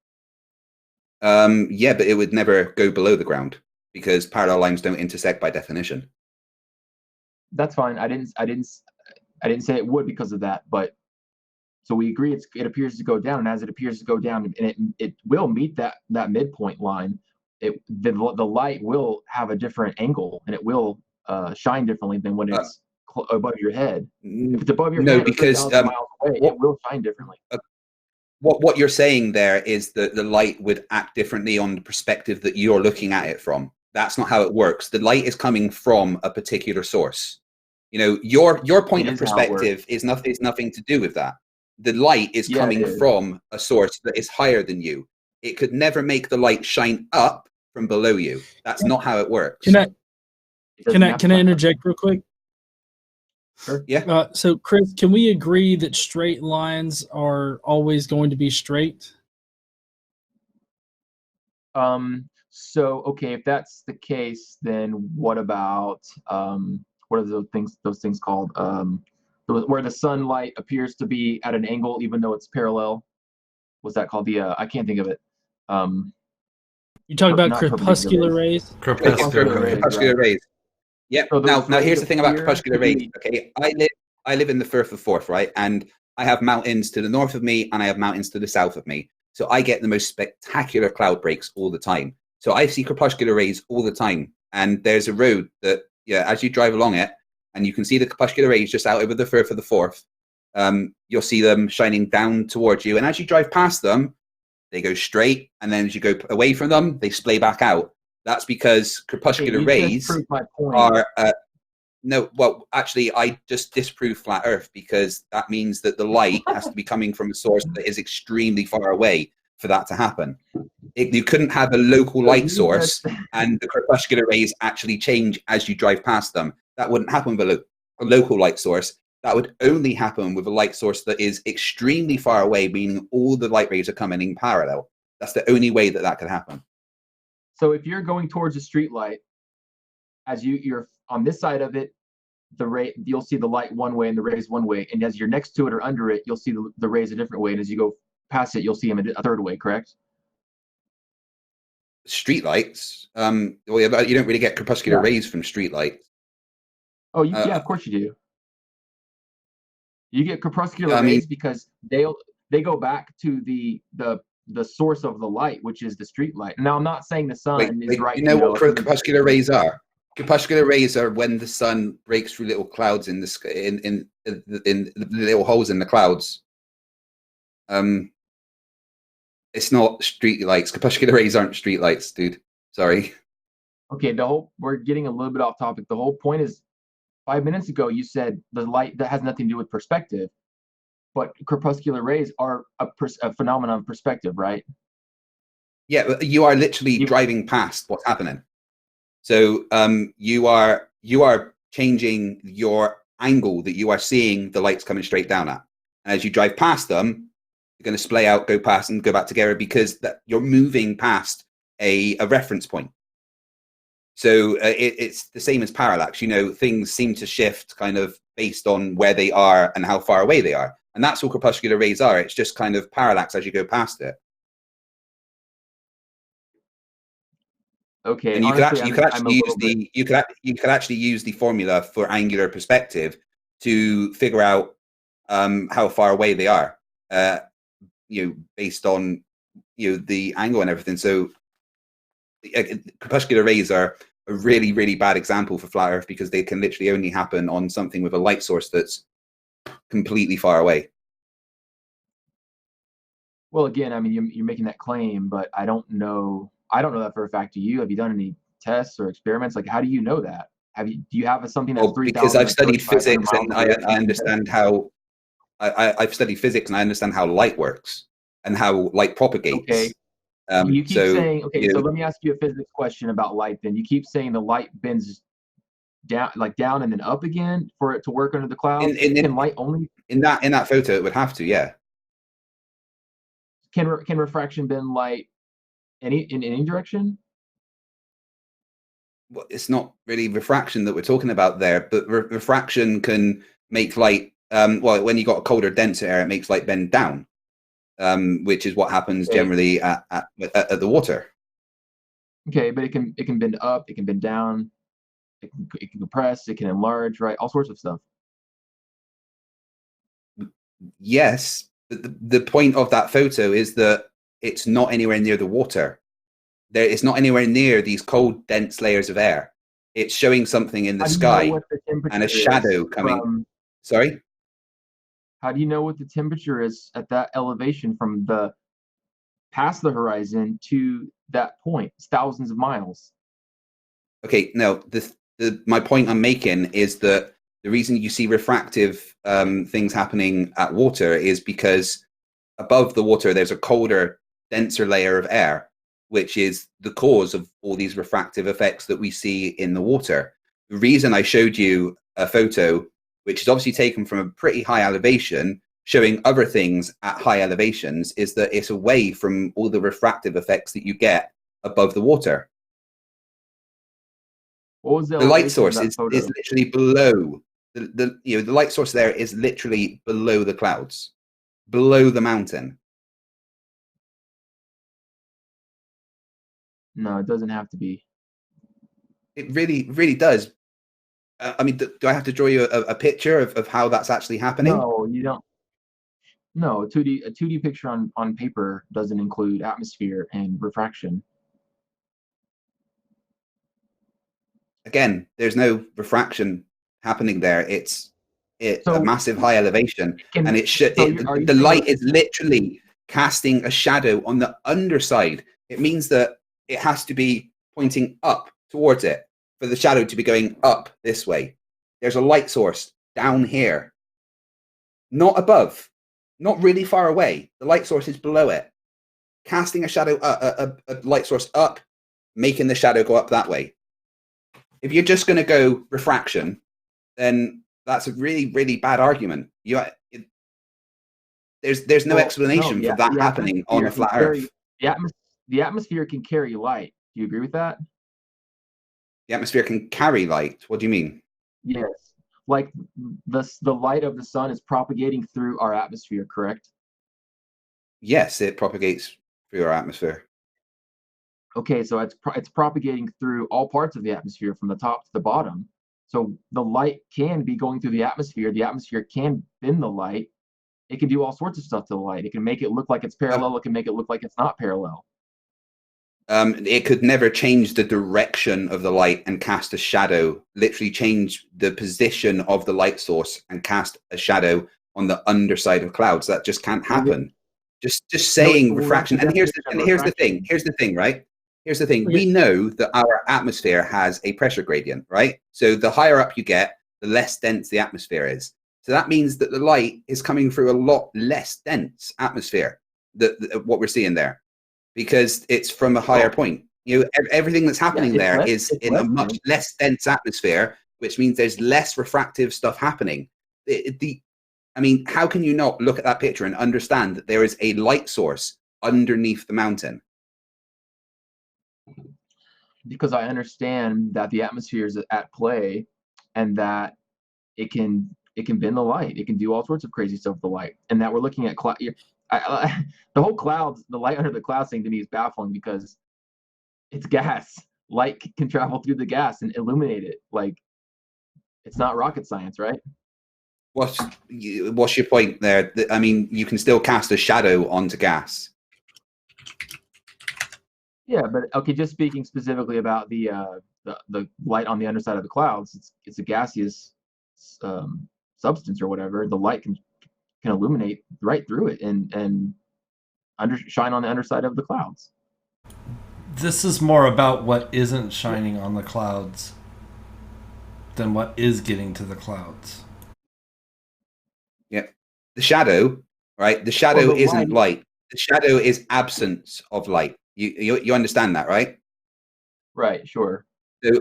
[SPEAKER 6] Yeah, but it would never go below the ground because parallel lines don't intersect by definition.
[SPEAKER 5] That's fine. I didn't say it would because of that, but so we agree it appears to go down, and as it appears to go down, and it will meet that midpoint line, the light will have a different angle, and it will shine differently than when it's above your head. If it's above your head,
[SPEAKER 6] because
[SPEAKER 5] 3,000 miles away, it will shine differently.
[SPEAKER 6] What you're saying there is that the light would act differently on the perspective that you're looking at it from. That's not how it works. The light is coming from a particular source. You know, your point of perspective is nothing to do with that. The light is coming from a source that is higher than you. It could never make the light shine up from below you. That's not how it works.
[SPEAKER 4] Can I interject real quick?
[SPEAKER 5] Sure.
[SPEAKER 6] Yeah.
[SPEAKER 4] So, Chris, can we agree that straight lines are always going to be straight?
[SPEAKER 5] So okay, if that's the case, then what about what are those things called? Where the sunlight appears to be at an angle even though it's parallel. What's that called? I can't think of it.
[SPEAKER 4] You talk about crepuscular rays?
[SPEAKER 6] Crepuscular rays. Yeah. So now here's the thing about crepuscular rays. Okay, I live in the Firth of Forth, right? And I have mountains to the north of me and I have mountains to the south of me. So I get the most spectacular cloud breaks all the time. So I see crepuscular rays all the time. And there's a road that, as you drive along it, and you can see the crepuscular rays just out over the Firth of the Forth, you'll see them shining down towards you. And as you drive past them, they go straight. And then as you go away from them, they splay back out. That's because crepuscular rays are... no, well, actually, I just disprove flat Earth because that means that the light has to be coming from a source that is extremely far away for that to happen. You couldn't have a local light source and the crepuscular rays actually change as you drive past them. That wouldn't happen with a local light source. That would only happen with a light source that is extremely far away, meaning all the light rays are coming in parallel. That's the only way that could happen.
[SPEAKER 5] So if you're going towards a street light, as you're on this side of it, you'll see the light one way and the rays one way, and as you're next to it or under it, you'll see the rays a different way, and as you go past it, you'll see them a third way. Correct?
[SPEAKER 6] Street lights. Well, you don't really get crepuscular rays from street lights.
[SPEAKER 5] Oh, yeah, of course you do. You get crepuscular rays because they go back to the source of the light, which is the street light. Now, I'm not saying the sun is right.
[SPEAKER 6] You know what crepuscular rays are? Crepuscular rays are when the sun breaks through little clouds in the sky, in the little holes in the clouds. It's not street lights. Crepuscular rays aren't street lights, dude. Sorry.
[SPEAKER 5] Okay, we're getting a little bit off topic. The whole point is, 5 minutes ago you said the light that has nothing to do with perspective, but crepuscular rays are a phenomenon of perspective, right?
[SPEAKER 6] Yeah, but you are literally driving past what's happening. So you are changing your angle that you are seeing the lights coming straight down at. And as you drive past them, you're going to splay out, go past, and go back together because you're moving past a reference point. So it's the same as parallax. You know, things seem to shift kind of based on where they are and how far away they are. And that's what crepuscular rays are. It's just kind of parallax as you go past it.
[SPEAKER 5] Okay,
[SPEAKER 6] And you
[SPEAKER 5] honestly,
[SPEAKER 6] could
[SPEAKER 5] I'm a
[SPEAKER 6] actually use
[SPEAKER 5] little bit.
[SPEAKER 6] you could actually use the formula for angular perspective to figure out how far away they are. You know, based on the angle and everything. So crepuscular rays are a really, really bad example for flat Earth because they can literally only happen on something with a light source that's completely far away.
[SPEAKER 5] Well, again, I mean, you're making that claim, but I don't know. I don't know that for a fact. Do you? Have you done any tests or experiments? Like, how do you know that? Do you have something that's
[SPEAKER 6] Well, because
[SPEAKER 5] 3,000
[SPEAKER 6] I've
[SPEAKER 5] like
[SPEAKER 6] studied
[SPEAKER 5] 3,500
[SPEAKER 6] physics
[SPEAKER 5] miles
[SPEAKER 6] and
[SPEAKER 5] away
[SPEAKER 6] I
[SPEAKER 5] from you?
[SPEAKER 6] understand how I've studied physics and I understand how light works and how light
[SPEAKER 5] Okay.
[SPEAKER 6] propagates.
[SPEAKER 5] You keep
[SPEAKER 6] So
[SPEAKER 5] saying, okay, so let me ask you a physics question about light then. You keep saying the light bends down, like down and then up again for it to work under the clouds. Can light only
[SPEAKER 6] in that photo, it would have to, yeah.
[SPEAKER 5] can refraction bend light in any direction?
[SPEAKER 6] Well, it's not really refraction that we're talking about there, but refraction can make light. Well, when you got a colder, denser air, it makes light bend down, which is what happens
[SPEAKER 5] Okay.
[SPEAKER 6] generally at the water.
[SPEAKER 5] Okay, but it can bend up, it can bend down, it can compress, it can enlarge, right? All sorts of stuff.
[SPEAKER 6] Yes, but the point of that photo is that it's not anywhere near the water. It's not anywhere near these cold, dense layers of air. It's showing something in the
[SPEAKER 5] How do you know
[SPEAKER 6] sky
[SPEAKER 5] what the temperature
[SPEAKER 6] and a shadow
[SPEAKER 5] is
[SPEAKER 6] coming. Sorry?
[SPEAKER 5] How do you know what the temperature is at that elevation from the past the horizon to that point? It's thousands of miles.
[SPEAKER 6] Okay, no, my point I'm making is that the reason you see refractive things happening at water is because above the water there's a colder, denser layer of air, which is the cause of all these refractive effects that we see in the water. The reason I showed you a photo, which is obviously taken from a pretty high elevation, showing other things at high elevations, is that it's away from all the refractive effects that you get above the water.
[SPEAKER 5] What was the
[SPEAKER 6] light
[SPEAKER 5] elevation of
[SPEAKER 6] source
[SPEAKER 5] that
[SPEAKER 6] is
[SPEAKER 5] photo?
[SPEAKER 6] literally below the light source there is literally below the clouds, below the mountain.
[SPEAKER 5] No, it doesn't have to be.
[SPEAKER 6] It really, really does. I mean, do I have to draw you a picture of how that's actually happening?
[SPEAKER 5] No, you don't. No, a 2D picture on paper doesn't include atmosphere and refraction.
[SPEAKER 6] Again, there's no refraction happening there. It's a
[SPEAKER 5] So
[SPEAKER 6] massive high elevation, and
[SPEAKER 5] are you
[SPEAKER 6] the
[SPEAKER 5] saying
[SPEAKER 6] light is literally casting a shadow on the underside. It means that it has to be pointing up towards it for the shadow to be going up this way. There's a light source down here, not above, not really far away. The light source is below it, casting a shadow, a light source up, making the shadow go up that way. If you're just going to go refraction, then that's a really, really bad argument. There's no explanation for that happening on a flat Earth.
[SPEAKER 5] The atmosphere can carry light. Do you agree with that?
[SPEAKER 6] The atmosphere can carry light. What do you mean?
[SPEAKER 5] Yes. Like the light of the sun is propagating through our atmosphere, correct?
[SPEAKER 6] Yes, it propagates through our atmosphere.
[SPEAKER 5] Okay, so it's propagating through all parts of the atmosphere from the top to the bottom. So the light can be going through the atmosphere. The atmosphere can bend the light. It can do all sorts of stuff to the light. It can make it look like it's parallel. It can make it look like it's not parallel.
[SPEAKER 6] It could never change the direction of the light and cast a shadow, literally change the position of the light source and cast a shadow on the underside of clouds. That just can't happen. Just saying refraction. And here's the thing, right? Here's the thing. We know that our atmosphere has a pressure gradient, right? So the higher up you get, the less dense the atmosphere is. So that means that the light is coming through a lot less dense atmosphere, what we're seeing there, because it's from a higher point. Everything that's happening there is in a much less dense atmosphere, which means there's less refractive stuff happening. I mean, how can you not look at that picture and understand that there is a light source underneath the mountain?
[SPEAKER 5] because I understand that the atmosphere is at play, and that it can bend the light. It can do all sorts of crazy stuff with the light, and that we're looking at the whole clouds, the light under the clouds thing to me is baffling because it's gas. Light can travel through the gas and illuminate it. Like, it's not rocket science, right?
[SPEAKER 6] What's your point there? I mean, you can still cast a shadow onto gas.
[SPEAKER 5] Yeah, but okay, just speaking specifically about the light on the underside of the clouds, it's a gaseous substance or whatever. The light can illuminate right through it and shine on the underside of the clouds.
[SPEAKER 7] This is more about what isn't shining on the clouds than what is getting to the clouds.
[SPEAKER 6] Yeah, the shadow, right? The shadow
[SPEAKER 5] Well, the
[SPEAKER 6] isn't light. The shadow is absence of light. You understand that, right?
[SPEAKER 5] Right, sure.
[SPEAKER 6] So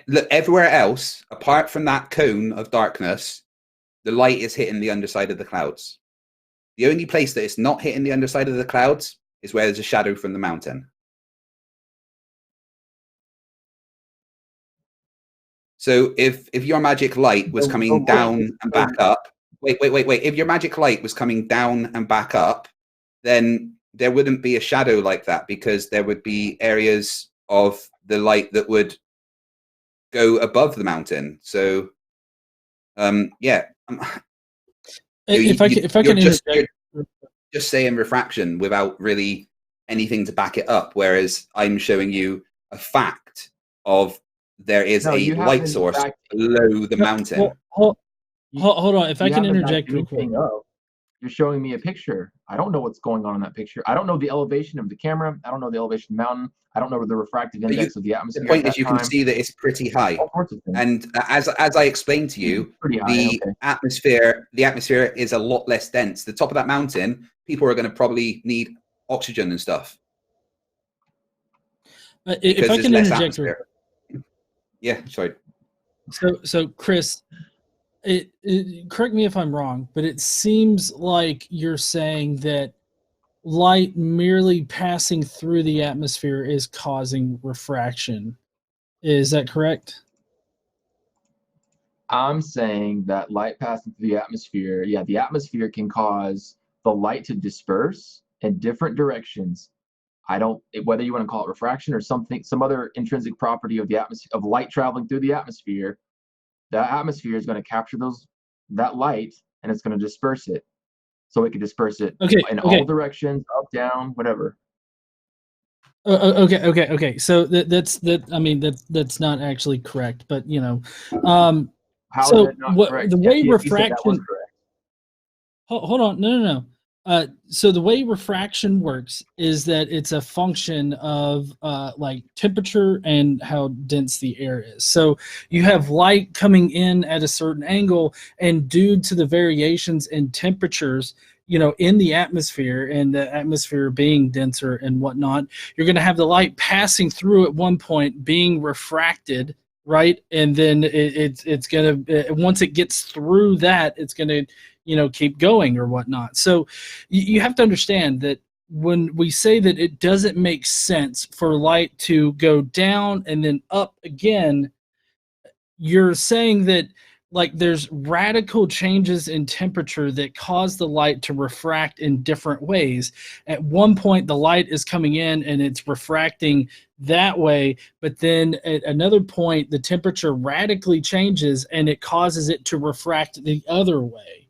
[SPEAKER 6] look, everywhere else, apart from that cone of darkness, the light is hitting the underside of the clouds. The only place that it's not hitting the underside of the clouds is where there's a shadow from the mountain. So if your magic light was coming down and back up, wait. If your magic light was coming down and back up, then there wouldn't be a shadow like that, because there would be areas of the light that would go above the mountain. So, yeah.
[SPEAKER 4] If I can interject,
[SPEAKER 6] you're just saying refraction without really anything to back it up, whereas I'm showing you a fact of there is a light source below the mountain.
[SPEAKER 4] Hold on. If I can interject real quick.
[SPEAKER 5] You're showing me a picture. I don't know what's going on in that picture. I don't know the elevation of the camera. I don't know the elevation of the mountain. I don't know the refractive index of the atmosphere.
[SPEAKER 6] The point is, you can see that it's pretty high. And as I explained to you, the atmosphere is a lot less dense. The top of that mountain, people are going to probably need oxygen and stuff.
[SPEAKER 4] If I can interject,
[SPEAKER 6] yeah, sorry.
[SPEAKER 4] So Chris, correct me if I'm wrong, but it seems like you're saying that light merely passing through the atmosphere is causing refraction. Is that correct?
[SPEAKER 5] I'm saying that light passing through the atmosphere, the atmosphere can cause the light to disperse in different directions. Whether you want to call it refraction or some other intrinsic property of the atmosphere, of light traveling through the atmosphere, that atmosphere is going to capture that light and it's going to disperse it. So it can disperse it in all directions, up, down, whatever.
[SPEAKER 4] Okay. So that's not actually correct, but you know,
[SPEAKER 5] how
[SPEAKER 4] so
[SPEAKER 5] is it not correct?
[SPEAKER 4] The way
[SPEAKER 5] FTFE
[SPEAKER 4] refraction. Hold on, no. So the way refraction works is that it's a function of like temperature and how dense the air is. So you have light coming in at a certain angle, and due to the variations in temperatures, you know, in the atmosphere, and the atmosphere being denser and whatnot, you're going to have the light passing through at one point, being refracted, right? And then it's going to, once it gets through that, it's going to, you know, keep going or whatnot. So you have to understand that when we say that it doesn't make sense for light to go down and then up again, you're saying that like there's radical changes in temperature that cause the light to refract in different ways. At one point, the light is coming in and it's refracting that way, but then at another point, the temperature radically changes and it causes it to refract the other way.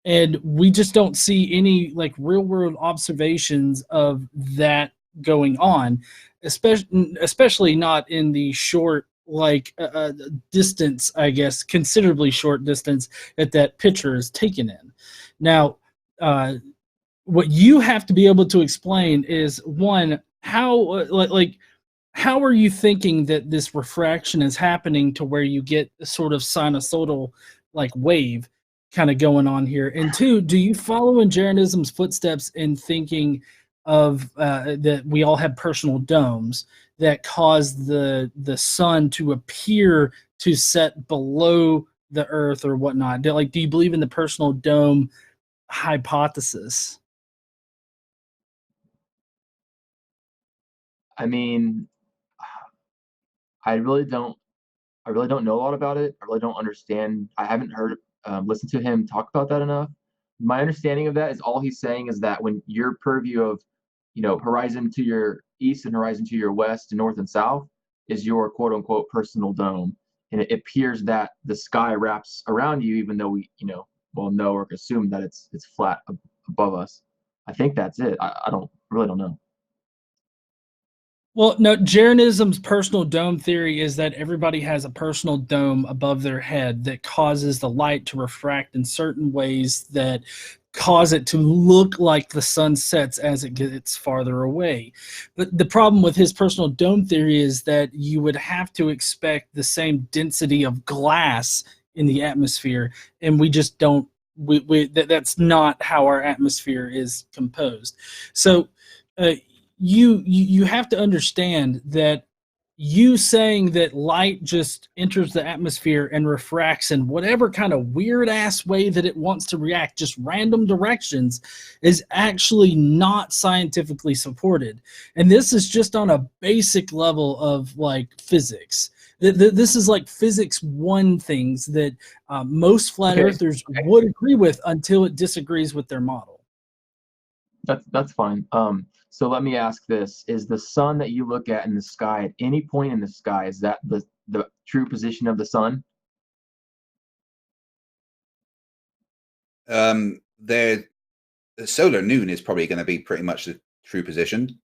[SPEAKER 4] And we just don't see any like real world observations of that going on, especially not in the short distance, I guess, considerably short distance that picture is taken in. Now, what you have to be able to explain is, one, how how are you thinking that this refraction is happening to where you get a sort of sinusoidal like wave kind of going on here? And two, do you follow in Jeranism's footsteps in thinking of that we all have personal domes that cause the sun to appear to set below the earth or whatnot? Do you believe in the personal dome hypothesis?
[SPEAKER 5] I mean, I really don't know a lot about it. I really don't understand. I haven't listened to him talk about that enough. My understanding of that is all he's saying is that when your purview of, horizon to your east and horizon to your west and north and south is your quote unquote personal dome. And it appears that the sky wraps around you, even though we, know or assume that it's flat above us. I think that's it. I really don't know.
[SPEAKER 4] Well, no, Jeranism's personal dome theory is that everybody has a personal dome above their head that causes the light to refract in certain ways that cause it to look like the sun sets as it gets farther away. But the problem with his personal dome theory is that you would have to expect the same density of glass in the atmosphere, and we just don't. That's not how our atmosphere is composed. So. You have to understand that you saying that light just enters the atmosphere and refracts in whatever kind of weird ass way that it wants to react, just random directions, is actually not scientifically supported. And this is just on a basic level of like physics. This is like physics 1 things that most flat earthers would agree with until it disagrees with their model.
[SPEAKER 5] That's fine. So let me ask this: is the sun that you look at in the sky at any point in the sky, is that the true position of the sun?
[SPEAKER 6] The solar noon is probably going to be pretty much the true position.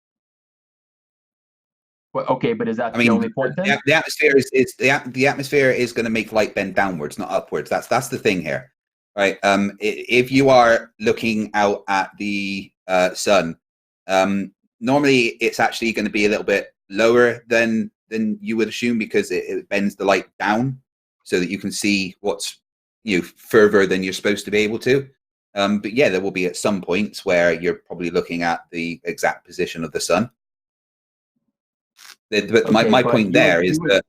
[SPEAKER 5] Well, okay, but is that the only point then?
[SPEAKER 6] The atmosphere is the atmosphere is going to make light bend downwards, not upwards. That's the thing here, right? If you are looking out at the sun, normally it's actually going to be a little bit lower than you would assume, because it bends the light down so that you can see what's further than you're supposed to be able to. But yeah, there will be at some points where you're probably looking at the exact position of the sun. But my point there is that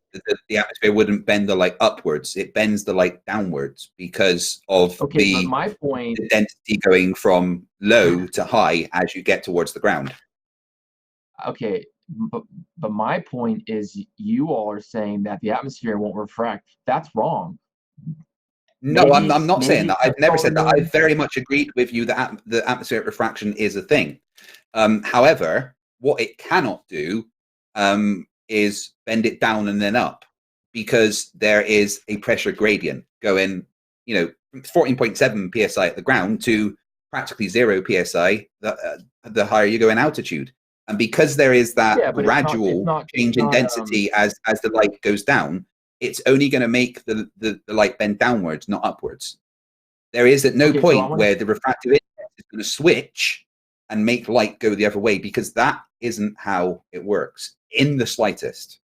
[SPEAKER 6] the atmosphere wouldn't bend the light upwards; it bends the light downwards because of the density going from low to high as you get towards the ground.
[SPEAKER 5] Okay, but my point is, you all are saying that the atmosphere won't refract. That's wrong.
[SPEAKER 6] No, I'm not saying that. I've never said that. I very much agreed with you that the atmospheric refraction is a thing. However, what it cannot do is bend it down and then up, because there is a pressure gradient going, from 14.7 psi at the ground to practically 0 psi the higher you go in altitude. And because there is that gradual change in density as the light goes down, it's only going to make the light bend downwards, not upwards. There is at no point where the refractive index is going to switch and make light go the other way, because that isn't how it works in the slightest.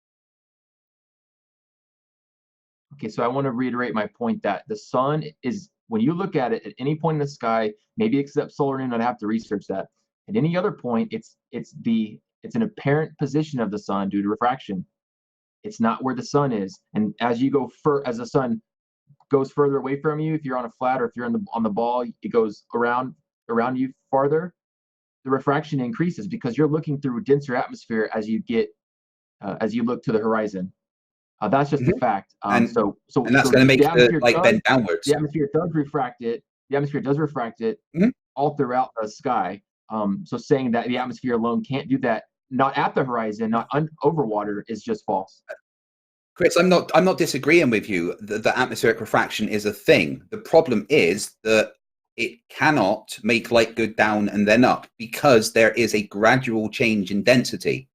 [SPEAKER 5] Okay, so I want to reiterate my point that the sun is, when you look at it at any point in the sky, maybe except solar noon, I'd have to research that. At any other point, it's an apparent position of the sun due to refraction. It's not where the sun is. And as you go as the sun goes further away from you, if you're on a flat or if you're on the ball, it goes around you farther, the refraction increases because you're looking through a denser atmosphere as you look to the horizon. That's just a fact.
[SPEAKER 6] And that's going to make the light bend downwards.
[SPEAKER 5] The atmosphere does refract it. The atmosphere does refract it all throughout the sky. So saying that the atmosphere alone can't do that, not at the horizon, not over water, is just false.
[SPEAKER 6] Chris, I'm not disagreeing with you that the atmospheric refraction is a thing. The problem is that it cannot make light go down and then up, because there is a gradual change in density.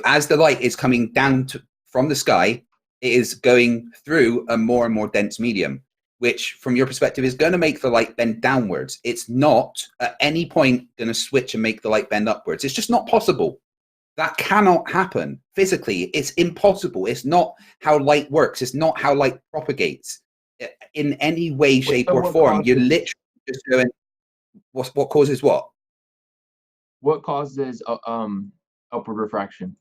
[SPEAKER 6] As the light is coming down from the sky, it is going through a more and more dense medium, which from your perspective is going to make the light bend downwards. It's not at any point going to switch and make the light bend upwards. It's just not possible. That cannot happen physically. It's impossible. It's not how light works. It's not how light propagates in any way, shape, or form. You're literally just going, what causes what?
[SPEAKER 5] What causes upward refraction?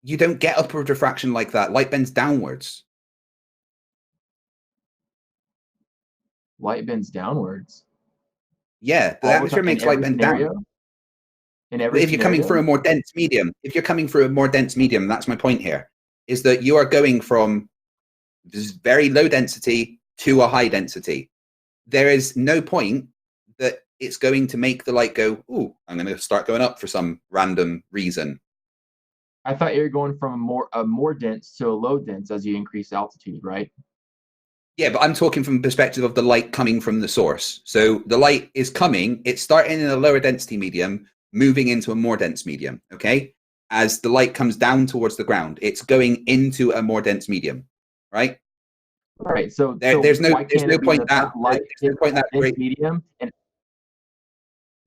[SPEAKER 6] You don't get upward refraction like that. Light bends downwards.
[SPEAKER 5] Light bends downwards?
[SPEAKER 6] Yeah, the atmosphere makes light bend down.
[SPEAKER 5] in every
[SPEAKER 6] if you're coming through a more dense medium, that's my point here, is that you are going from this very low density to a high density. There is no point that it's going to make the light go, ooh, I'm going to start going up for some random reason.
[SPEAKER 5] I thought you were going from a more dense to a low dense as you increase altitude, right?
[SPEAKER 6] Yeah, but I'm talking from the perspective of the light coming from the source. So the light is coming, it's starting in a lower density medium, moving into a more dense medium, okay? As the light comes down towards the ground, it's going into a more dense medium, right?
[SPEAKER 5] Right. So
[SPEAKER 6] there's no point that
[SPEAKER 5] medium, and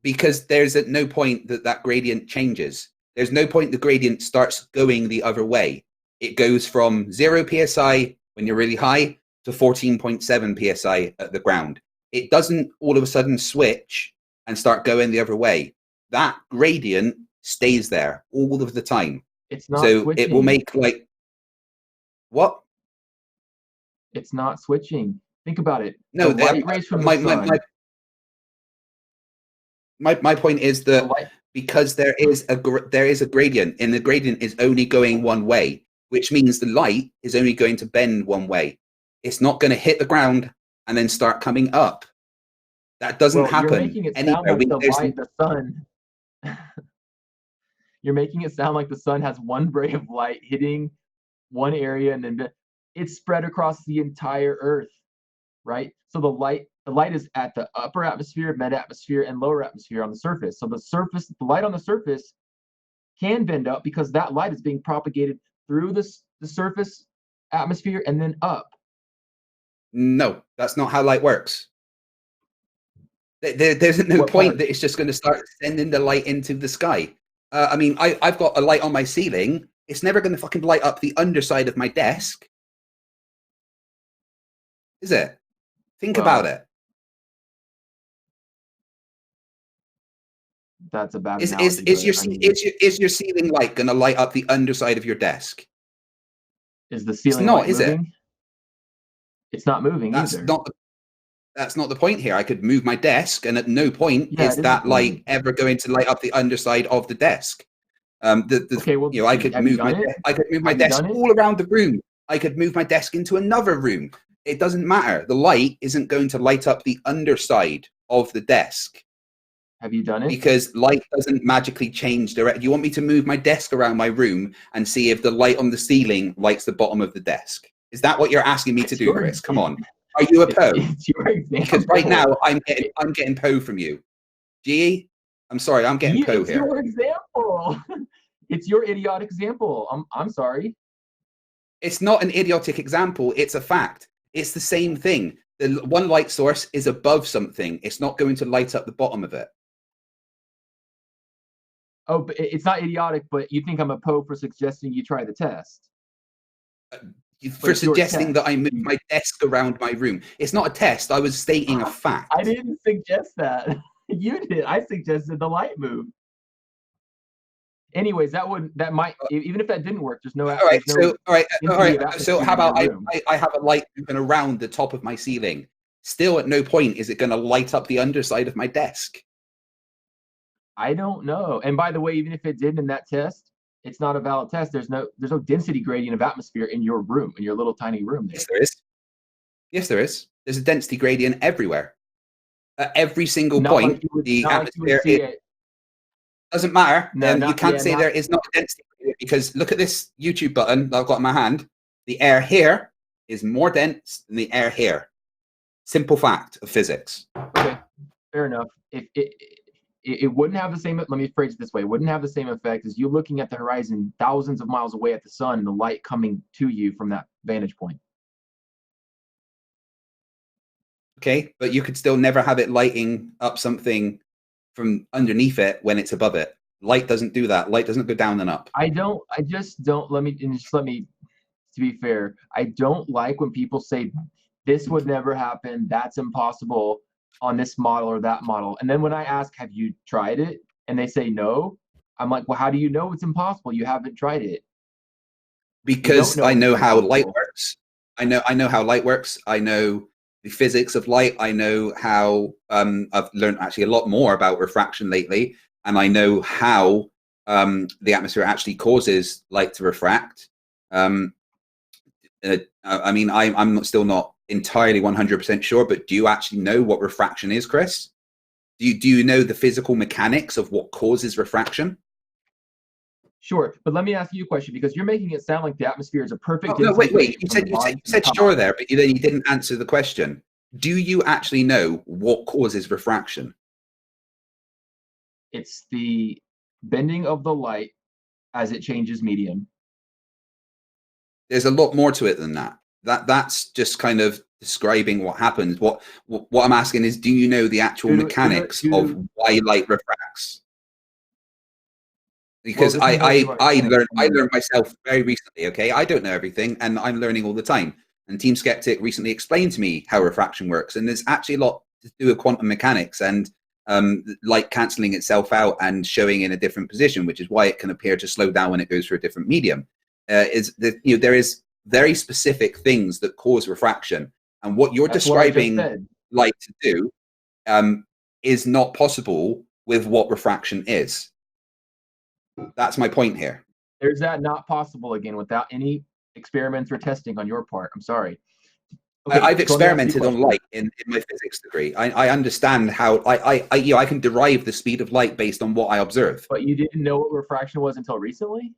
[SPEAKER 6] because there's at no point that gradient changes. There's no point the gradient starts going the other way. It goes from 0 psi when you're really high to 14.7 psi at the ground. It doesn't all of a sudden switch and start going the other way. That gradient stays there all of the time.
[SPEAKER 5] It's not
[SPEAKER 6] so
[SPEAKER 5] switching.
[SPEAKER 6] It will make like what?
[SPEAKER 5] It's not switching. Think about it.
[SPEAKER 6] No,
[SPEAKER 5] the light rays from the sun.
[SPEAKER 6] My point is that because there is a gradient, and the gradient is only going one way, which means the light is only going to bend one way. It's not going to hit the ground and then start coming up. That doesn't happen.
[SPEAKER 5] You're making it sound like the sun. You're making it sound like the sun has one ray of light hitting one area and then it's spread across the entire Earth, right? So the light is at the upper atmosphere, mid-atmosphere, and lower atmosphere on the surface. So the light on the surface can bend up because that light is being propagated through the surface atmosphere and then up.
[SPEAKER 6] No, that's not how light works. There's no point that it's just going to start sending the light into the sky. I mean, I've got a light on my ceiling. It's never going to fucking light up the underside of my desk. Is it? Think about it.
[SPEAKER 5] That's a bad
[SPEAKER 6] analogy. Is your ceiling light going to light up the underside of your desk?
[SPEAKER 5] Is the ceiling light moving? It's not moving either.
[SPEAKER 6] That's not the point here. I could move my desk, and at no point is that light ever going to light up the underside of the desk. I could move my desk all around the room. I could move my desk into another room. It doesn't matter. The light isn't going to light up the underside of the desk.
[SPEAKER 5] Have you done it?
[SPEAKER 6] Because light doesn't magically change direction. You want me to move my desk around my room and see if the light on the ceiling lights the bottom of the desk? Is that what you're asking me to do, Chris? Come on. Are you a Poe?
[SPEAKER 5] It's your example.
[SPEAKER 6] Because right now I'm getting Poe from you. GE, I'm sorry, I'm getting Poe here.
[SPEAKER 5] It's your example. It's your idiotic example. I'm sorry.
[SPEAKER 6] It's not an idiotic example. It's a fact. It's the same thing. The one light source is above something. It's not going to light up the bottom of it.
[SPEAKER 5] Oh, but it's not idiotic, but you think I'm a Poe for suggesting you try the test.
[SPEAKER 6] For suggesting that I move my desk around my room. It's not a test. I was stating a fact.
[SPEAKER 5] I didn't suggest that. You did. I suggested the light move. Anyways, that might, even if that didn't work, there's no.
[SPEAKER 6] All right. So how about I have a light moving around the top of my ceiling? Still, at no point is it going to light up the underside of my desk.
[SPEAKER 5] I don't know. And by the way, even if it did in that test, it's not a valid test. There's no density gradient of atmosphere in your room, in your little tiny room. There.
[SPEAKER 6] Yes, there is. Yes, there is. There's a density gradient everywhere. At every single point, the atmosphere doesn't matter. You can't say there is not a density gradient because look at this YouTube button that I've got in my hand. The air here is more dense than the air here. Simple fact of physics.
[SPEAKER 5] Okay, fair enough. If it wouldn't have the same, let me phrase it this way, it wouldn't have the same effect as you looking at the horizon thousands of miles away at the sun and the light coming to you from that vantage point.
[SPEAKER 6] Okay, but you could still never have it lighting up something from underneath it when it's above it. Light doesn't do that. Light doesn't go down and up.
[SPEAKER 5] Let me, to be fair, I don't like when people say this would never happen, that's impossible on this model or that model. And then when I ask, have you tried it? And they say no. I'm like, well, how do you know it's impossible? You haven't tried it.
[SPEAKER 6] Because I know how light works. I know how light works. I know the physics of light. I know how I've learned actually a lot more about refraction lately. and I know how the atmosphere actually causes light to refract. I mean, I'm still not entirely 100% sure, but do you actually know what refraction is, Chris? Do you know the physical mechanics of what causes refraction?
[SPEAKER 5] Sure, but let me ask you a question, because you're making it sound like the atmosphere is a perfect.
[SPEAKER 6] Oh, no, wait. You said sure there, but then you didn't answer the question. Do you actually know what causes refraction?
[SPEAKER 5] It's the bending of the light as it changes medium.
[SPEAKER 6] There's a lot more to it than that. That's just kind of describing what happens. What I'm asking is, do you know the actual mechanics of why light refracts? Because
[SPEAKER 5] Well,
[SPEAKER 6] I learned myself very recently. Okay, I don't know everything, and I'm learning all the time. And Team Skeptic recently explained to me how refraction works, and there's actually a lot to do with quantum mechanics and light cancelling itself out and showing in a different position, which is why it can appear to slow down when it goes through a different medium. Is that there is very specific things that cause refraction, and what you're describing light to do is not possible with what refraction is. That's my point here.
[SPEAKER 5] There's that not possible again without any experiments or testing on your part. I'm sorry.
[SPEAKER 6] Okay, I've experimented on light in my physics degree. I understand how I can derive the speed of light based on what I observe.
[SPEAKER 5] But you didn't know what refraction was until recently?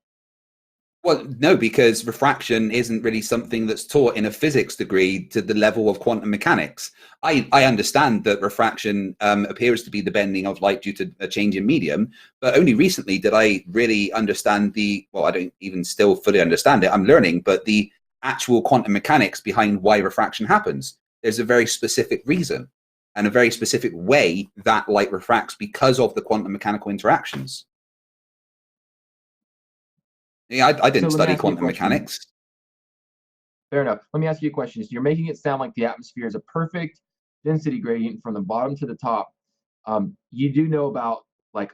[SPEAKER 6] Well, no, because refraction isn't really something that's taught in a physics degree to the level of quantum mechanics. I understand that refraction appears to be the bending of light due to a change in medium, but only recently did I really understand I don't even still fully understand it. I'm learning, but the actual quantum mechanics behind why refraction happens. There's a very specific reason and a very specific way that light refracts because of the quantum mechanical interactions. Yeah, I didn't study quantum mechanics.
[SPEAKER 5] Fair enough. Let me ask you a question. You're making it sound like the atmosphere is a perfect density gradient from the bottom to the top. You do know about like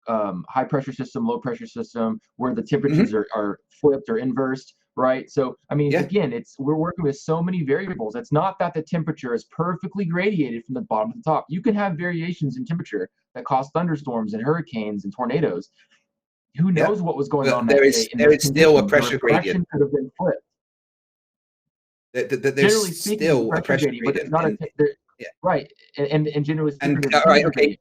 [SPEAKER 5] high pressure system, low pressure system, where the temperatures are flipped or inversed, right? So, I mean, again, we're working with so many variables. It's not that the temperature is perfectly gradiated from the bottom to the top. You can have variations in temperature that cause thunderstorms and hurricanes and tornadoes. Who knows what was going on that day?
[SPEAKER 6] There is still a pressure gradient.
[SPEAKER 5] Could have been flipped.
[SPEAKER 6] There's still a pressure gradient,
[SPEAKER 5] but it's not right. And generally speaking,
[SPEAKER 6] right, okay.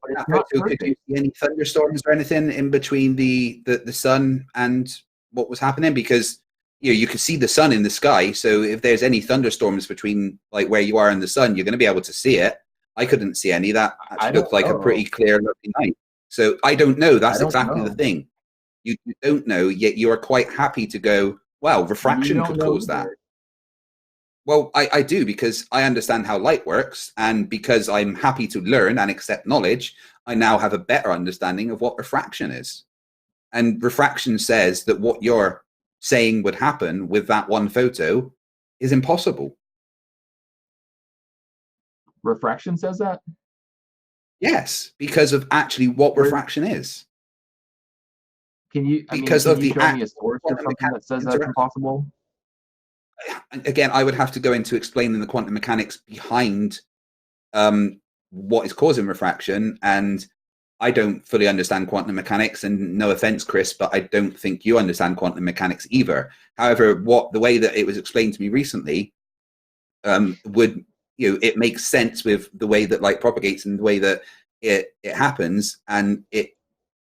[SPEAKER 6] So did you see any thunderstorms or anything in between the sun and what was happening? Because you could see the sun in the sky. So if there's any thunderstorms between like where you are and the sun, you're going to be able to see it. I couldn't see any. That actually looked like a pretty clear looking night. So I don't know. That's exactly the thing. You don't know, yet you are quite happy to go, wow, refraction could cause that. Well, I do, because I understand how light works, and because I'm happy to learn and accept knowledge, I now have a better understanding of what refraction is. And refraction says that what you're saying would happen with that one photo is impossible.
[SPEAKER 5] Refraction says that?
[SPEAKER 6] Yes, because of actually what refraction is.
[SPEAKER 5] Can you show me a source or something that says that's impossible?
[SPEAKER 6] Again, I would have to go into explaining the quantum mechanics behind what is causing refraction, and I don't fully understand quantum mechanics, and no offense, Chris, but I don't think you understand quantum mechanics either. However, the way that it was explained to me recently it makes sense with the way that light propagates and the way that it happens, and it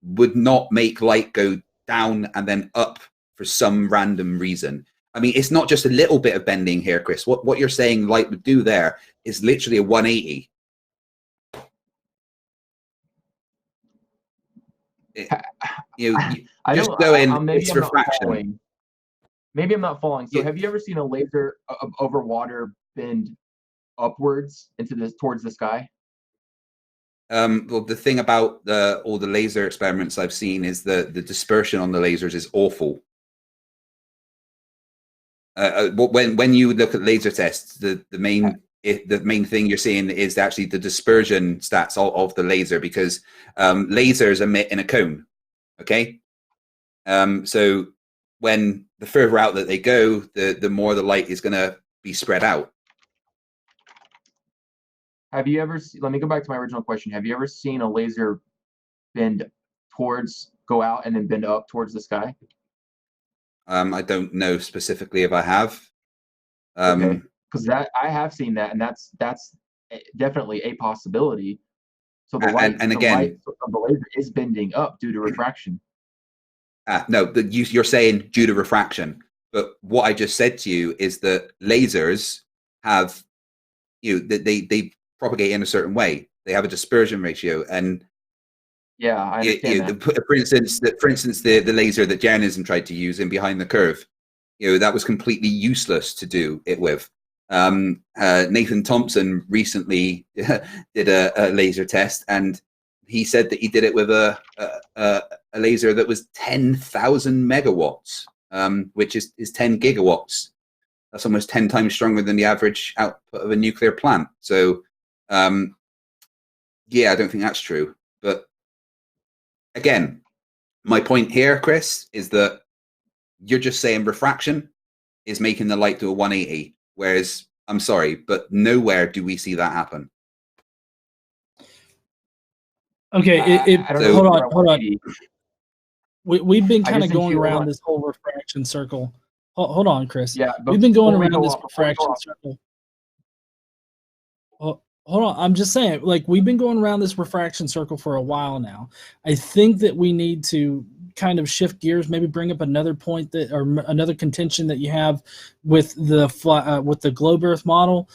[SPEAKER 6] would not make light go down and then up for some random reason. I mean, it's not just a little bit of bending here, Chris. What you're saying light would do there is literally a 180. It's refraction.
[SPEAKER 5] Maybe I'm not following. So have you ever seen a laser over water bend upwards towards the sky?
[SPEAKER 6] Well, the thing about all the laser experiments I've seen is the dispersion on the lasers is awful. When you look at laser tests, the main thing you're seeing is actually the dispersion stats of the laser, because lasers emit in a cone. Okay, so when the further out that they go, the more the light is going to be spread out.
[SPEAKER 5] Have you ever let me go back to my original question. Have you ever seen a laser bend go out and then bend up towards the sky?
[SPEAKER 6] I don't know specifically if I have.
[SPEAKER 5] Okay, because I have seen that, and that's definitely a possibility. So the light,
[SPEAKER 6] and
[SPEAKER 5] the
[SPEAKER 6] again,
[SPEAKER 5] light of the laser is bending up due to refraction.
[SPEAKER 6] no, you're saying due to refraction, but what I just said to you is that lasers have, they propagate in a certain way. They have a dispersion ratio, and
[SPEAKER 5] yeah, I understand that.
[SPEAKER 6] For instance, the laser that Jeranism tried to use in Behind the Curve, that was completely useless to do it with. Nathan Thompson recently did a laser test, and he said that he did it with a laser that was 10,000 megawatts, which is 10 gigawatts. That's almost 10 times stronger than the average output of a nuclear plant. So, yeah, I don't think that's true. But again, my point here, Chris, is that you're just saying refraction is making the light do a 180, whereas I'm sorry, but nowhere do we see that happen.
[SPEAKER 4] Okay, hold on. We've been kind of going around this whole refraction circle. Hold on, Chris.
[SPEAKER 5] Yeah,
[SPEAKER 4] we've been going around this refraction circle. Hold on, I'm just saying, like, we've been going around this refraction circle for a while now. I think that we need to kind of shift gears, maybe bring up another point that, or another contention that you have with the globe Earth model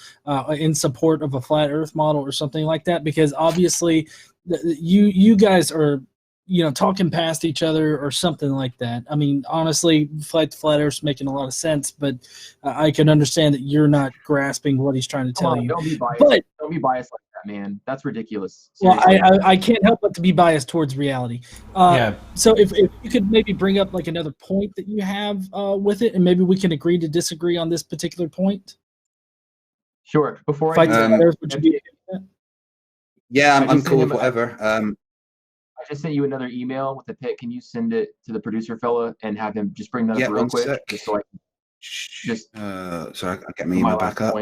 [SPEAKER 4] in support of a flat Earth model or something like that, because obviously you guys are, talking past each other or something like that. I mean, honestly, flat Earth's making a lot of sense, but I can understand that you're not grasping what he's trying to tell you.
[SPEAKER 5] Don't be biased.
[SPEAKER 4] But
[SPEAKER 5] don't be biased like that, man. That's ridiculous.
[SPEAKER 4] Seriously. Well, I can't help but to be biased towards reality.
[SPEAKER 7] Yeah.
[SPEAKER 4] So if you could maybe bring up like another point that you have with it, and maybe we can agree to disagree on this particular point.
[SPEAKER 5] Sure. Before
[SPEAKER 4] Fight Earth, would you be?
[SPEAKER 6] Yeah, I'm cool with whatever.
[SPEAKER 5] I just sent you another email with the pic. Can you send it to the producer fella and have him just bring that up real quick? Just so I can just
[SPEAKER 6] sorry, I'll get my email back up.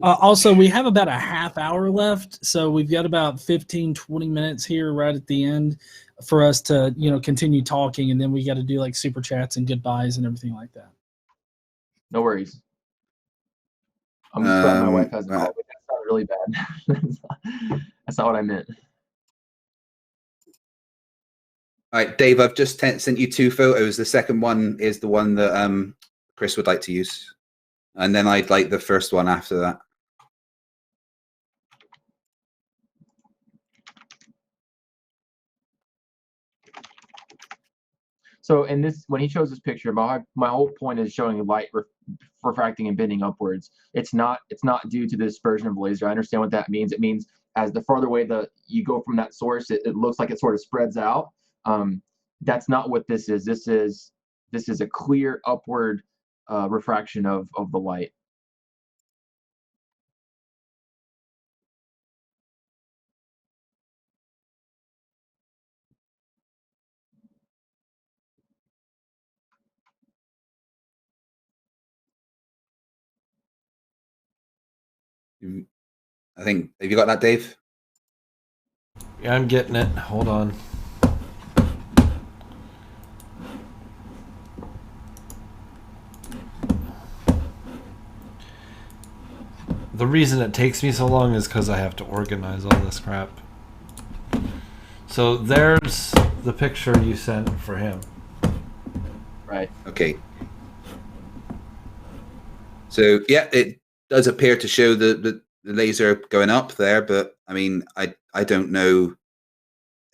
[SPEAKER 4] Also, we have about a half hour left, so we've got about 15-20 minutes here right at the end for us to continue talking, and then we got to do like super chats and goodbyes and everything like that.
[SPEAKER 5] No worries. I'm just glad my wife has a call, but that's not really bad. That's not what I meant.
[SPEAKER 6] All right, Dave, I've just sent you 2 photos. The second one is the one that Chris would like to use. And then I'd like the first one after that.
[SPEAKER 5] So in this, when he shows this picture, my whole point is showing light refracting and bending upwards. It's not due to the dispersion of the laser. I understand what that means. It means as the further away you go from that source, it looks like it sort of spreads out. That's not what this is. This is a clear upward refraction of the light.
[SPEAKER 6] I think, have you got that, Dave?
[SPEAKER 7] Yeah, I'm getting it. Hold on. The reason it takes me so long is because I have to organize all this crap. So there's the picture you sent for him.
[SPEAKER 5] Right.
[SPEAKER 6] Okay. So yeah, it does appear to show the laser going up there, but I mean, I don't know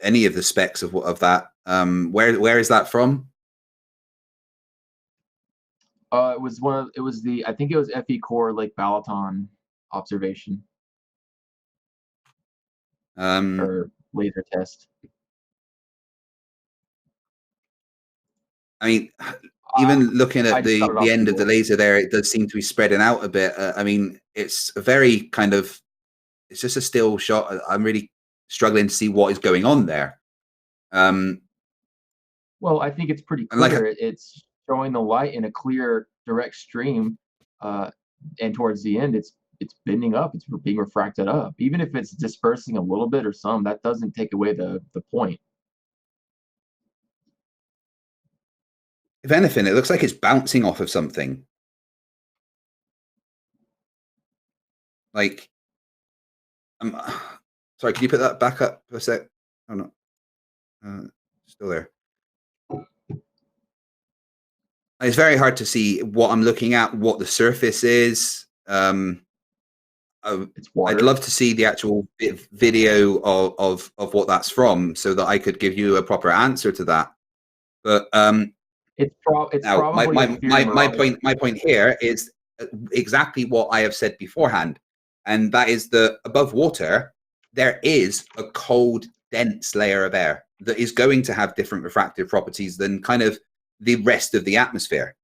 [SPEAKER 6] any of the specs of that. Where is that from?
[SPEAKER 5] I think it was FE Core Lake Balaton observation. Or laser test.
[SPEAKER 6] I mean, even looking at the end of the laser there, it does seem to be spreading out a bit. I mean, it's a very kind of, it's just a still shot. I'm really struggling to see what is going on there.
[SPEAKER 5] Well, I think it's pretty clear. It's showing the light in a clear, direct stream, and towards the end, it's bending up. It's being refracted up. Even if it's dispersing a little bit or some, that doesn't take away the point.
[SPEAKER 6] If anything, it looks like it's bouncing off of something. Like, sorry, can you put that back up for a sec? Oh no, still there. It's very hard to see what I'm looking at, what the surface is.
[SPEAKER 5] It's water.
[SPEAKER 6] I'd love to see the actual video of what that's from, so that I could give you a proper answer to that. But
[SPEAKER 5] it's
[SPEAKER 6] now,
[SPEAKER 5] probably
[SPEAKER 6] my point here is exactly what I have said beforehand, and that is that above water there is a cold, dense layer of air that is going to have different refractive properties than kind of the rest of the atmosphere.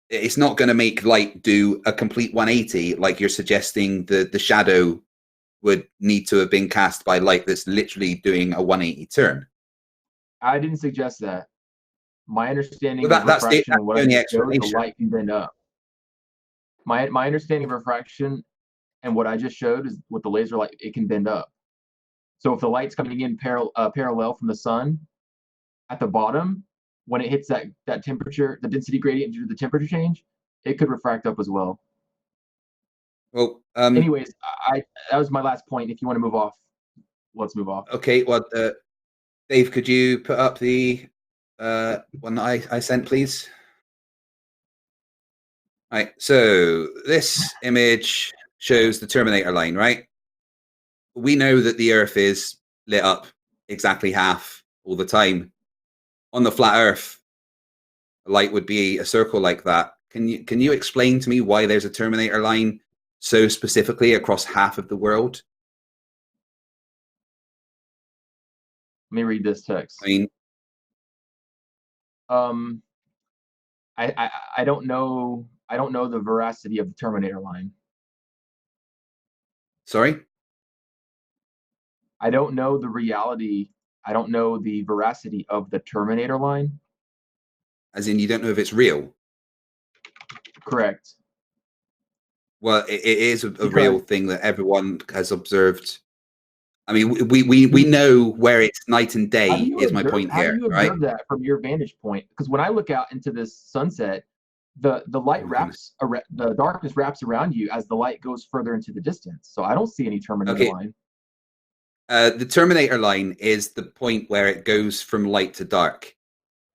[SPEAKER 6] It's not going to make light do a complete 180 like you're suggesting the shadow would need to have been cast by light that's literally doing a 180 turn.
[SPEAKER 5] I didn't suggest that. My understanding
[SPEAKER 6] Well,
[SPEAKER 5] of refraction and what I
[SPEAKER 6] only
[SPEAKER 5] showed, the
[SPEAKER 6] explanation.
[SPEAKER 5] light can bend up. My understanding of refraction and what I just showed is with the laser light, it can bend up. So if the light's coming in parallel from the sun at the bottom, when it hits that temperature, the density gradient due to the temperature change, it could refract up as well.
[SPEAKER 6] Well,
[SPEAKER 5] anyways, that was my last point. If you want to move off, let's move off.
[SPEAKER 6] Okay, well, Dave, could you put up the one that I sent, please? Right, so this image shows the Terminator line, right? We know that the Earth is lit up exactly half all the time. On the flat Earth, a light would be a circle like that. Can you explain to me why there's a Terminator line so specifically across half of the world?
[SPEAKER 5] Let me read this text.
[SPEAKER 6] I mean,
[SPEAKER 5] I don't know. I don't know the veracity of the Terminator line.
[SPEAKER 6] sorry?
[SPEAKER 5] I don't know the reality. I don't know the veracity of the Terminator line.
[SPEAKER 6] As in, you don't know if it's real?
[SPEAKER 5] Correct.
[SPEAKER 6] Well, it is a real thing that everyone has observed. I mean, we know where it's night and day is my point here,
[SPEAKER 5] How do you
[SPEAKER 6] right?
[SPEAKER 5] observe that from your vantage point? Because when I look out into this sunset, the light the darkness wraps around you as the light goes further into the distance. So I don't see any Terminator line.
[SPEAKER 6] The Terminator line is the point where it goes from light to dark.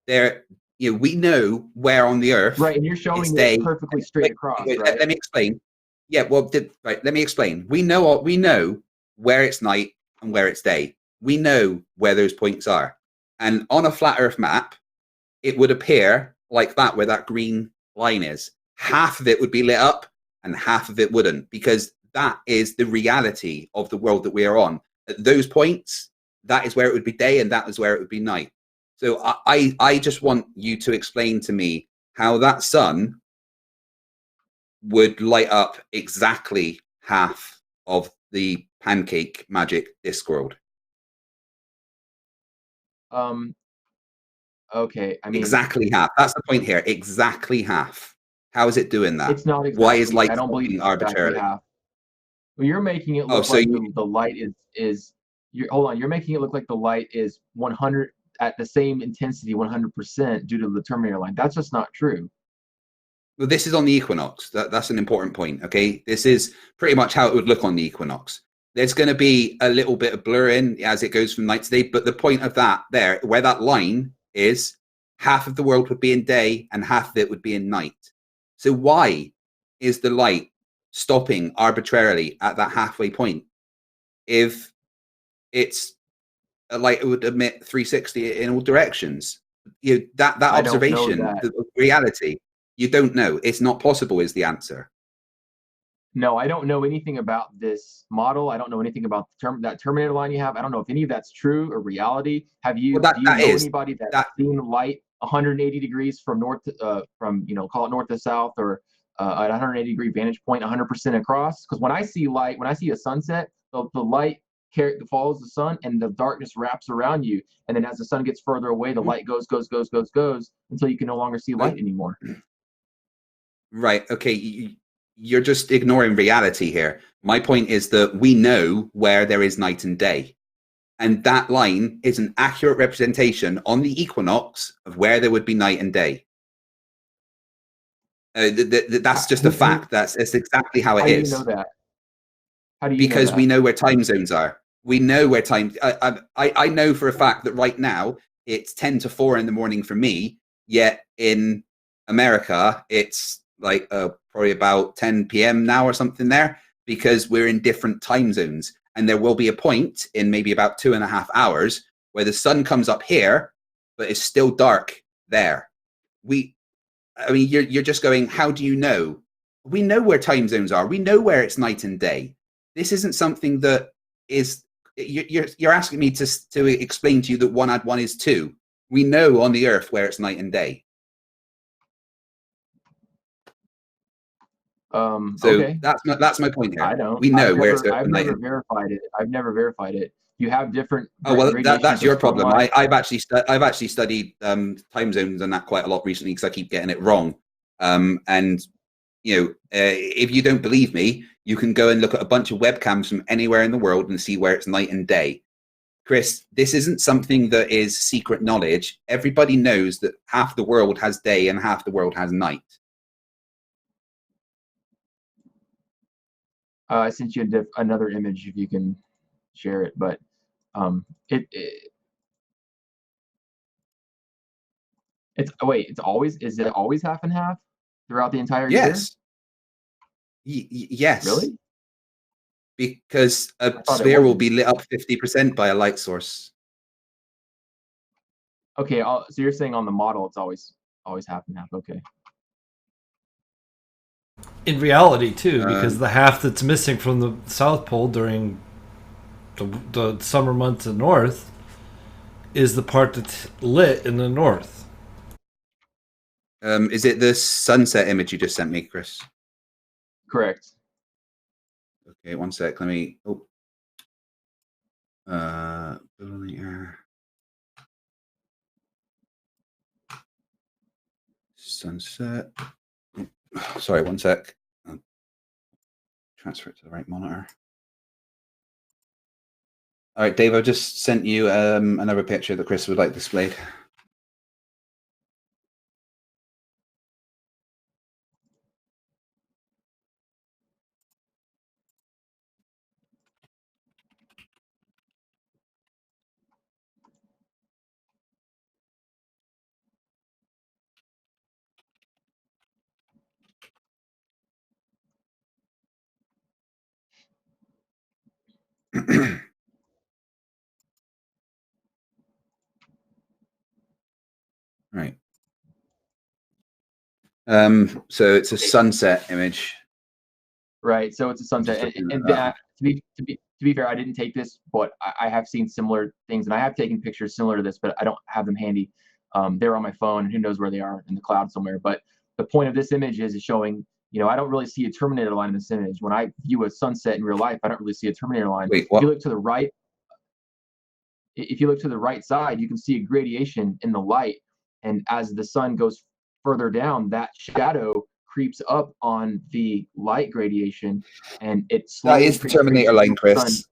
[SPEAKER 6] There, we know where on the Earth,
[SPEAKER 5] right? And you're showing it perfectly straight across. Right?
[SPEAKER 6] Let me explain. Yeah, well, right. Let me explain. We know where it's night and where it's day. We know where those points are, and on a flat Earth map, it would appear like that, where that green line is. Half of it would be lit up, and half of it wouldn't, because that is the reality of the world that we are on. At those points, that is where it would be day, and that is where it would be night. So I just want you to explain to me how that sun would light up exactly half of the pancake magic Discworld.
[SPEAKER 5] Okay, I mean
[SPEAKER 6] exactly half. That's the point here. Exactly half. How is it doing that?
[SPEAKER 5] It's not exactly.
[SPEAKER 6] Why is light
[SPEAKER 5] I don't believe it's
[SPEAKER 6] arbitrarily?
[SPEAKER 5] Exactly half. Well, you're making it look like the light is. Hold on. You're making it look like the light is 100 at the same intensity, 100% due to the Terminator line. That's just not true.
[SPEAKER 6] Well, this is on the equinox. That's an important point. Okay, this is pretty much how it would look on the equinox. There's going to be a little bit of blur in as it goes from night to day, but the point of that there, where that line is, half of the world would be in day and half of it would be in night. So why is the light stopping arbitrarily at that halfway point? If it's a light, it would emit 360 in all directions. That observation, the reality, you don't know. It's not possible is the answer.
[SPEAKER 5] No, I don't know anything about this model. I don't know anything about that Terminator line you have. I don't know if any of that's true or reality. Have you? Do you know anybody that's seen light 180 degrees from north to, from call it north to south, or at 180 degree vantage point, 100% across? Because when I see light, when I see a sunset, the light follows the sun and the darkness wraps around you, and then as the sun gets further away, the light goes until you can no longer see light anymore.
[SPEAKER 6] Right. Okay. you're just ignoring reality here. My point is that we know where there is night and day. And that line is an accurate representation on the equinox of where there would be night and day. That's just a fact. That's exactly how it is.
[SPEAKER 5] How do you know that? How do you
[SPEAKER 6] because
[SPEAKER 5] know that?
[SPEAKER 6] we know where time zones are. We know where time. I know for a fact that right now it's 10 to 4 in the morning for me. Yet in America, it's like probably about 10 p.m. now or something there, because we're in different time zones. And there will be a point in maybe about 2.5 hours where the sun comes up here, but it's still dark there. I mean, you're just going, how do you know? We know where time zones are. We know where it's night and day. This isn't something that is, you're asking me to explain to you that 1 + 1 is 2. We know on the earth where it's night and day. So
[SPEAKER 5] okay.
[SPEAKER 6] that's my point here.
[SPEAKER 5] I don't.
[SPEAKER 6] We know where it's
[SPEAKER 5] I've never verified it. I've never verified it. You have different.
[SPEAKER 6] Oh well, that's your problem.
[SPEAKER 5] sunlight.
[SPEAKER 6] I've actually studied time zones and that quite a lot recently because I keep getting it wrong. And if you don't believe me, you can go and look at a bunch of webcams from anywhere in the world and see where it's night and day. Chris, this isn't something that is secret knowledge. Everybody knows that half the world has day and half the world has night.
[SPEAKER 5] I sent you another image if you can share it, but it's always, is it always half and half throughout the entire year?
[SPEAKER 6] Yes.
[SPEAKER 5] Really?
[SPEAKER 6] Because a sphere will be lit up 50% by a light source.
[SPEAKER 5] Okay, so you're saying on the model it's always half and half. Okay.
[SPEAKER 7] In reality, too, because the half that's missing from the South Pole during the summer months in North is the part that's lit in the North.
[SPEAKER 6] Is it the sunset image you just sent me, Chris?
[SPEAKER 5] Correct.
[SPEAKER 6] Okay, 1 sec. Let me. Sunset. Sorry, 1 sec. I'll transfer it to the right monitor. All right, Dave, I've just sent you another picture that Chris would like displayed. Right. So it's a sunset image.
[SPEAKER 5] Right. So it's a sunset. And to be fair, I didn't take this, but I have seen similar things, and I have taken pictures similar to this, but I don't have them handy. They're on my phone, and who knows where they are in the cloud somewhere. But the point of this image is showing, I don't really see a Terminator line in this image. When I view a sunset in real life, I don't really see a Terminator line.
[SPEAKER 6] Wait, what?
[SPEAKER 5] If you look to the right side, you can see a gradation in the light, and as the sun goes further down, that shadow creeps up on the light gradation, and it slowly.
[SPEAKER 6] That is the Terminator line, Chris.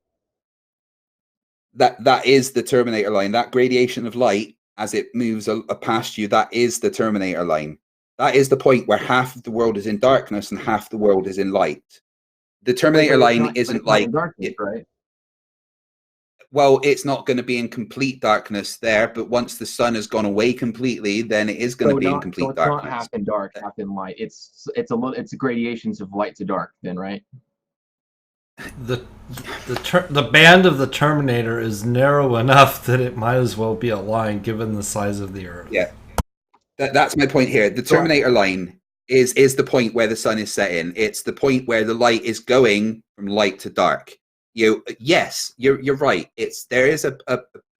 [SPEAKER 6] That is the Terminator line. That gradation of light as it moves past you, that is the Terminator line. That is the point where half of the world is in darkness and half the world is in light. The Terminator line isn't like
[SPEAKER 5] darkness, right?
[SPEAKER 6] Well, it's not going to be in complete darkness there, but once the sun has gone away completely, then it is going to be in complete darkness.
[SPEAKER 5] Not half in dark, half in light. It's gradations of light to dark, then, right?
[SPEAKER 7] The band of the Terminator is narrow enough that it might as well be a line given the size of the Earth.
[SPEAKER 6] Yeah, that's my point here. The Terminator line is the point where the sun is setting. It's the point where the light is going from light to dark. Yes, you're right. There is a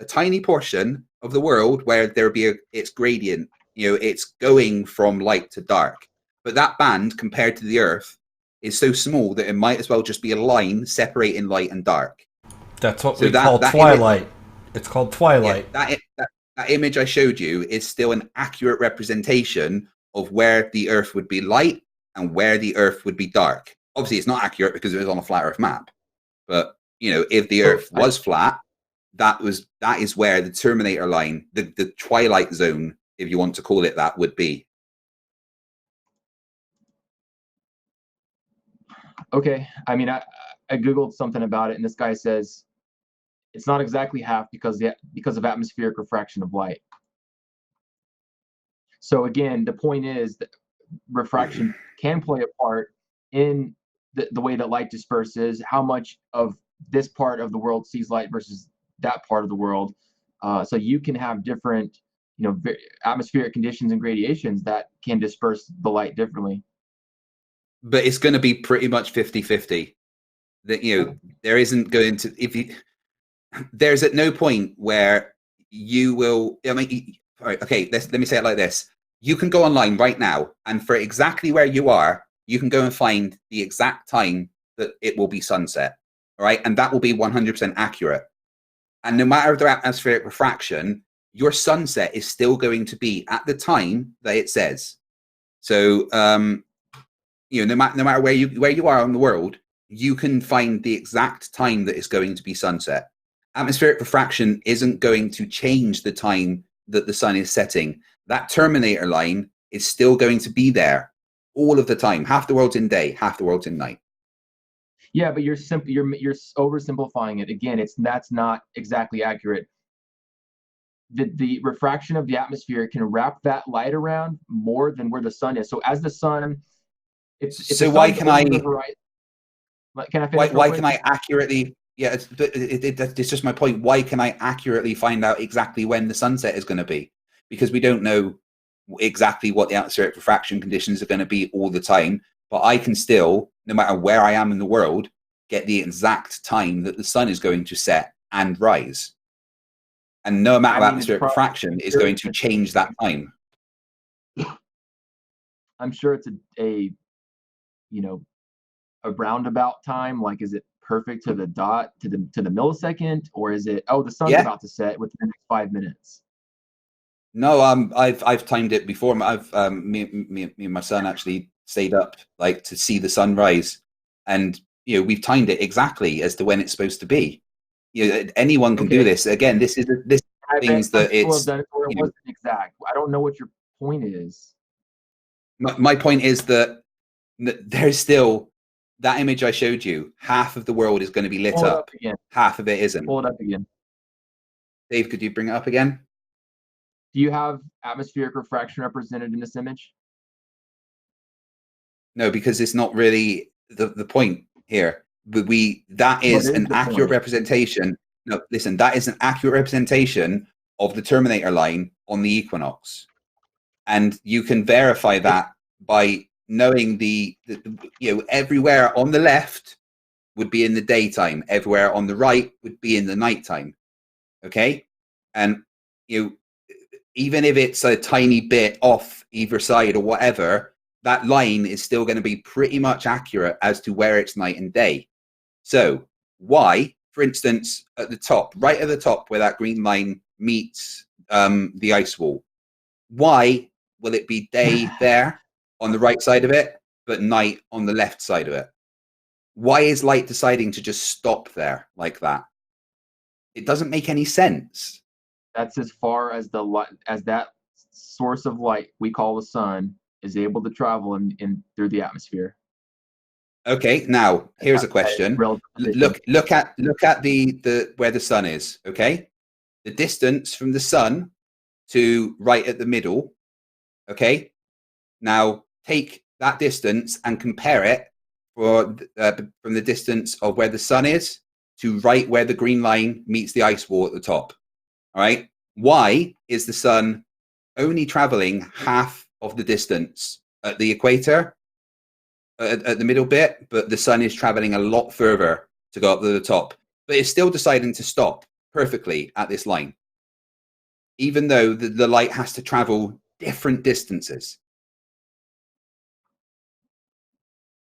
[SPEAKER 6] tiny portion of the world where it's gradient. It's going from light to dark. But that band compared to the Earth is so small that it might as well just be a line separating light and dark.
[SPEAKER 7] That's what we call Twilight. It's called Twilight.
[SPEAKER 6] Yeah, that image I showed you is still an accurate representation of where the Earth would be light and where the Earth would be dark. Obviously, it's not accurate because it was on a flat Earth map. But if the Earth was flat, that is where the Terminator line, the Twilight zone, if you want to call it that, would be.
[SPEAKER 5] Okay, I mean, I googled something about it, and this guy says it's not exactly half because of atmospheric refraction of light. So again, the point is that refraction can play a part in the way that light disperses, how much of this part of the world sees light versus that part of the world. So you can have different, atmospheric conditions and gradations that can disperse the light differently.
[SPEAKER 6] But it's going to be pretty much 50-50. That there isn't going to there's at no point where you will. I mean, all right, okay. Let me say it like this: you can go online right now, and for exactly where you are, you can go and find the exact time that it will be sunset. All right, and that will be 100% accurate. And no matter the atmospheric refraction, your sunset is still going to be at the time that it says. So, no matter where you are in the world, you can find the exact time that it's going to be sunset. Atmospheric refraction isn't going to change the time that the sun is setting. That Terminator line is still going to be there all of the time. Half the world's in day, half the world's in night.
[SPEAKER 5] Yeah, but you're oversimplifying it. Again, that's not exactly accurate. The refraction of the atmosphere can wrap that light around more than where the sun is. So as the sun,
[SPEAKER 6] so why can I?
[SPEAKER 5] Can I finish?
[SPEAKER 6] Why can I accurately? Yeah, it's just my point. Why can I accurately find out exactly when the sunset is going to be? Because we don't know exactly what the atmospheric refraction conditions are going to be all the time. But I can still, no matter where I am in the world, get the exact time that the sun is going to set and rise. And no amount of atmospheric refraction is going to change that time.
[SPEAKER 5] I'm sure it's a roundabout time. Like, is it perfect to the dot, to the millisecond, or is it, the sun's about to set within the next 5 minutes?
[SPEAKER 6] No, I've timed it before. Me and my son actually stayed up to see the sunrise, and we've timed it exactly as to when it's supposed to be. Anyone can do this. Again, this things that it's.
[SPEAKER 5] It wasn't exact. I don't know what your point is.
[SPEAKER 6] My point is that there's still that image I showed you. Half of the world is going to be lit up. Half of it isn't.
[SPEAKER 5] Pull it up again.
[SPEAKER 6] Dave, could you bring it up again?
[SPEAKER 5] Do you have atmospheric refraction represented in this image?
[SPEAKER 6] No, because it's not really the point here. But that is an accurate representation. No, listen, that is an accurate representation of the Terminator line on the equinox. And you can verify that by knowing everywhere on the left would be in the daytime, everywhere on the right would be in the nighttime. Okay? And even if it's a tiny bit off either side or whatever, that line is still going to be pretty much accurate as to where it's night and day. So why, for instance, right at the top where that green line meets the ice wall, why will it be day there on the right side of it, but night on the left side of it? Why is light deciding to just stop there like that? It doesn't make any sense.
[SPEAKER 5] That's as far as that source of light we call the sun is able to travel in through the atmosphere.
[SPEAKER 6] Okay, now here's a question. Look at the where the sun is. Okay, the distance from the sun to right at the middle. Okay, now take that distance and compare it from the distance of where the sun is to right where the green line meets the ice wall at the top. All right. Why is the sun only traveling half of the distance at the equator, at the middle bit, but the sun is traveling a lot further to go up to the top, but it's still deciding to stop perfectly at this line, even though the light has to travel different distances?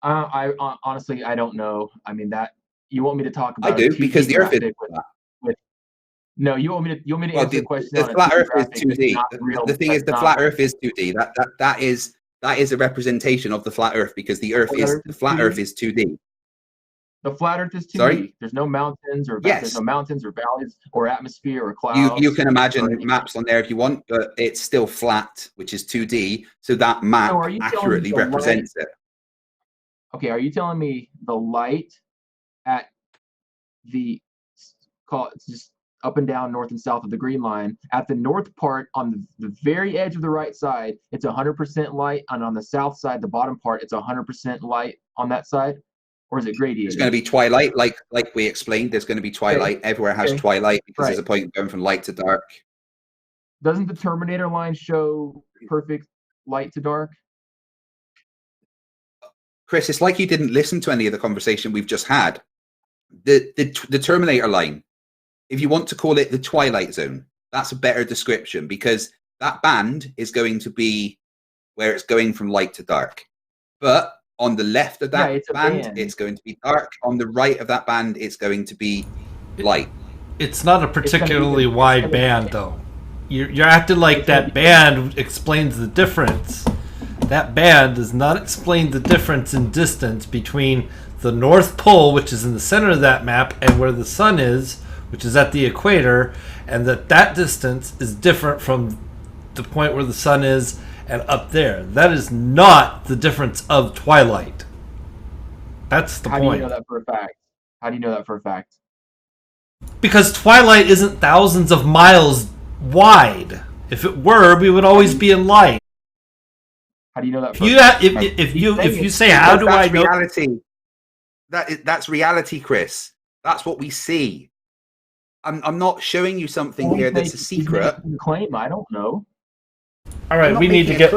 [SPEAKER 5] I honestly, I don't know. I mean, that you want me to talk about?
[SPEAKER 6] I do, because the Earth is.
[SPEAKER 5] No, you want me to answer the question.
[SPEAKER 6] The flat Earth is 2D. The thing is, the flat Earth is 2D. That is that is a representation of the flat Earth because the flat Earth is 2D.
[SPEAKER 5] The flat Earth is 2D.
[SPEAKER 6] Sorry?
[SPEAKER 5] There's no mountains or
[SPEAKER 6] Yes.
[SPEAKER 5] there's no mountains or valleys or atmosphere or clouds.
[SPEAKER 6] You can imagine maps on there if you want, but it's still flat, which is 2D. So that map accurately represents it.
[SPEAKER 5] Okay, are you telling me the light at the it's just up and down, north and south of the green line, at the north part on the very edge of the right side, it's 100% light, and on the south side, the bottom part, it's 100% light on that side? Or is it gradiated?
[SPEAKER 6] It's going to be twilight, like we explained. There's going to be twilight. Okay. Everywhere has twilight because there's a point going from light to dark.
[SPEAKER 5] Doesn't the Terminator line show perfect light to dark?
[SPEAKER 6] Chris, it's like you didn't listen to any of the conversation we've just had. The Terminator line, if you want to call it the Twilight Zone, that's a better description because that band is going to be where it's going from light to dark. But on the left of that band, it's going to be dark. On the right of that band, it's going to be light.
[SPEAKER 7] It's not a particularly wide band, though. You're acting like that band explains the difference. That band does not explain the difference in distance between the North Pole, which is in the center of that map, and where the sun is, which is at the equator, and that distance is different from the point where the sun is and up there. That is not the difference of twilight. That's the point.
[SPEAKER 5] How do you know that for a fact? How do you know that for a fact?
[SPEAKER 7] Because twilight isn't thousands of miles wide. If it were, we would always be in light.
[SPEAKER 5] How do you know that for a fact?
[SPEAKER 7] If you say, how do I know?
[SPEAKER 6] Reality. That's reality, Chris. That's what we see. I'm not showing you something here that's a secret.
[SPEAKER 5] Claim, I don't know.
[SPEAKER 7] All right, we need to get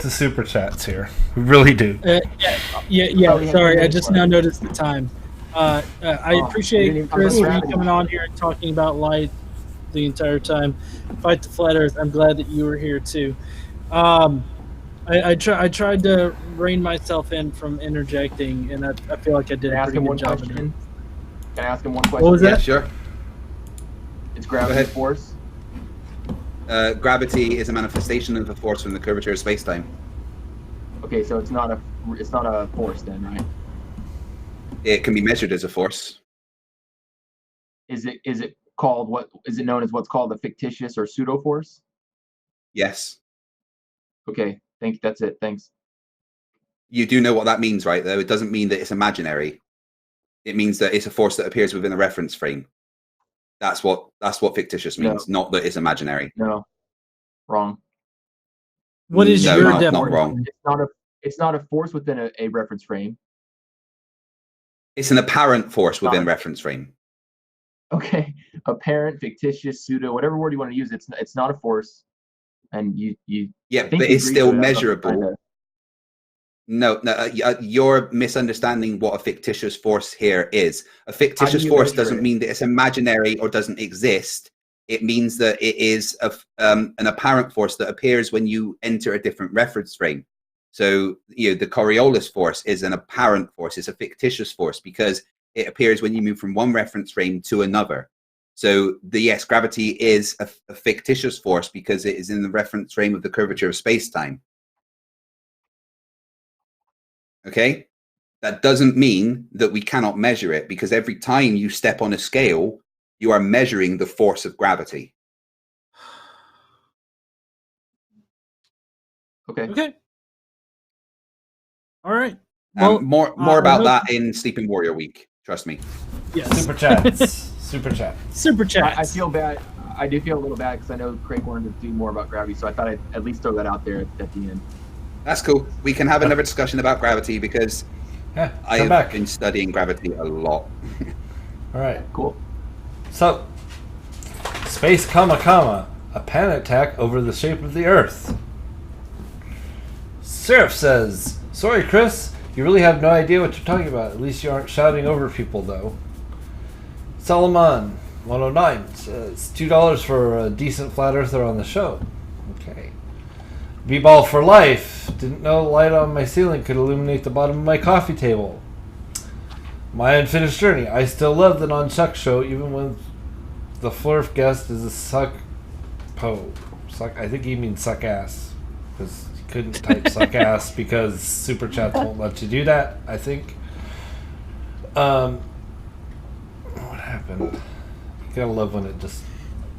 [SPEAKER 7] to super chats here. We really do.
[SPEAKER 4] Sorry, I just now noticed the time. I appreciate Chris for you coming on here and talking about light the entire time. Fight the Flat Earth. I'm glad that you were here too. I tried to rein myself in from interjecting, and I feel like I did a pretty good job.
[SPEAKER 5] Can I ask him one question?
[SPEAKER 4] What was that?
[SPEAKER 6] Yeah, sure.
[SPEAKER 5] It's gravity force.
[SPEAKER 6] Gravity is a manifestation of a force from the curvature of space-time.
[SPEAKER 5] Okay, so it's not a force then, right?
[SPEAKER 6] It can be measured as a force.
[SPEAKER 5] Is it known as what's called a fictitious or pseudo force?
[SPEAKER 6] Yes.
[SPEAKER 5] Okay, that's it. Thanks.
[SPEAKER 6] You do know what that means, right? Though it doesn't mean that it's imaginary. It means that it's a force that appears within a reference frame. That's what fictitious means, not that it's imaginary.
[SPEAKER 5] No, wrong.
[SPEAKER 4] What is your definition?
[SPEAKER 6] Not wrong.
[SPEAKER 5] It's not a force within a reference frame.
[SPEAKER 6] It's an apparent force within reference frame.
[SPEAKER 5] Okay, apparent, fictitious, pseudo, whatever word you want to use. It's not a force, and you.
[SPEAKER 6] Yeah, but it's still measurable. No, you're misunderstanding what a fictitious force here is. A fictitious force doesn't mean that it's imaginary or doesn't exist. It means that it is an apparent force that appears when you enter a different reference frame. So, the Coriolis force is an apparent force. It's a fictitious force because it appears when you move from one reference frame to another. So, gravity is a fictitious force because it is in the reference frame of the curvature of space-time. Okay? That doesn't mean that we cannot measure it because every time you step on a scale, you are measuring the force of gravity.
[SPEAKER 5] Okay.
[SPEAKER 4] All right. Well,
[SPEAKER 6] more about that in Sleeping Warrior Week. Trust me.
[SPEAKER 4] Yes.
[SPEAKER 7] Super chats. Super chats.
[SPEAKER 5] I feel bad. I do feel a little bad because I know Craig wanted to do more about gravity, so I thought I'd at least throw that out there at the end.
[SPEAKER 6] That's cool. We can have another discussion about gravity because I've been studying gravity a lot.
[SPEAKER 7] All right.
[SPEAKER 5] Cool.
[SPEAKER 7] So, space, a panic attack over the shape of the Earth. Seraph says, sorry, Chris, you really have no idea what you're talking about. At least you aren't shouting over people, though. Solomon 109 says, $2 for a decent flat earther on the show. Okay. B-ball for life. Didn't know the light on my ceiling could illuminate the bottom of my coffee table. My unfinished journey. I still love the NonSeq show, even when the flurf guest is a suck po. Suck. I think he means suck ass. because you couldn't type suck ass because super chats won't let you do that. I think. What happened? You gotta love when it just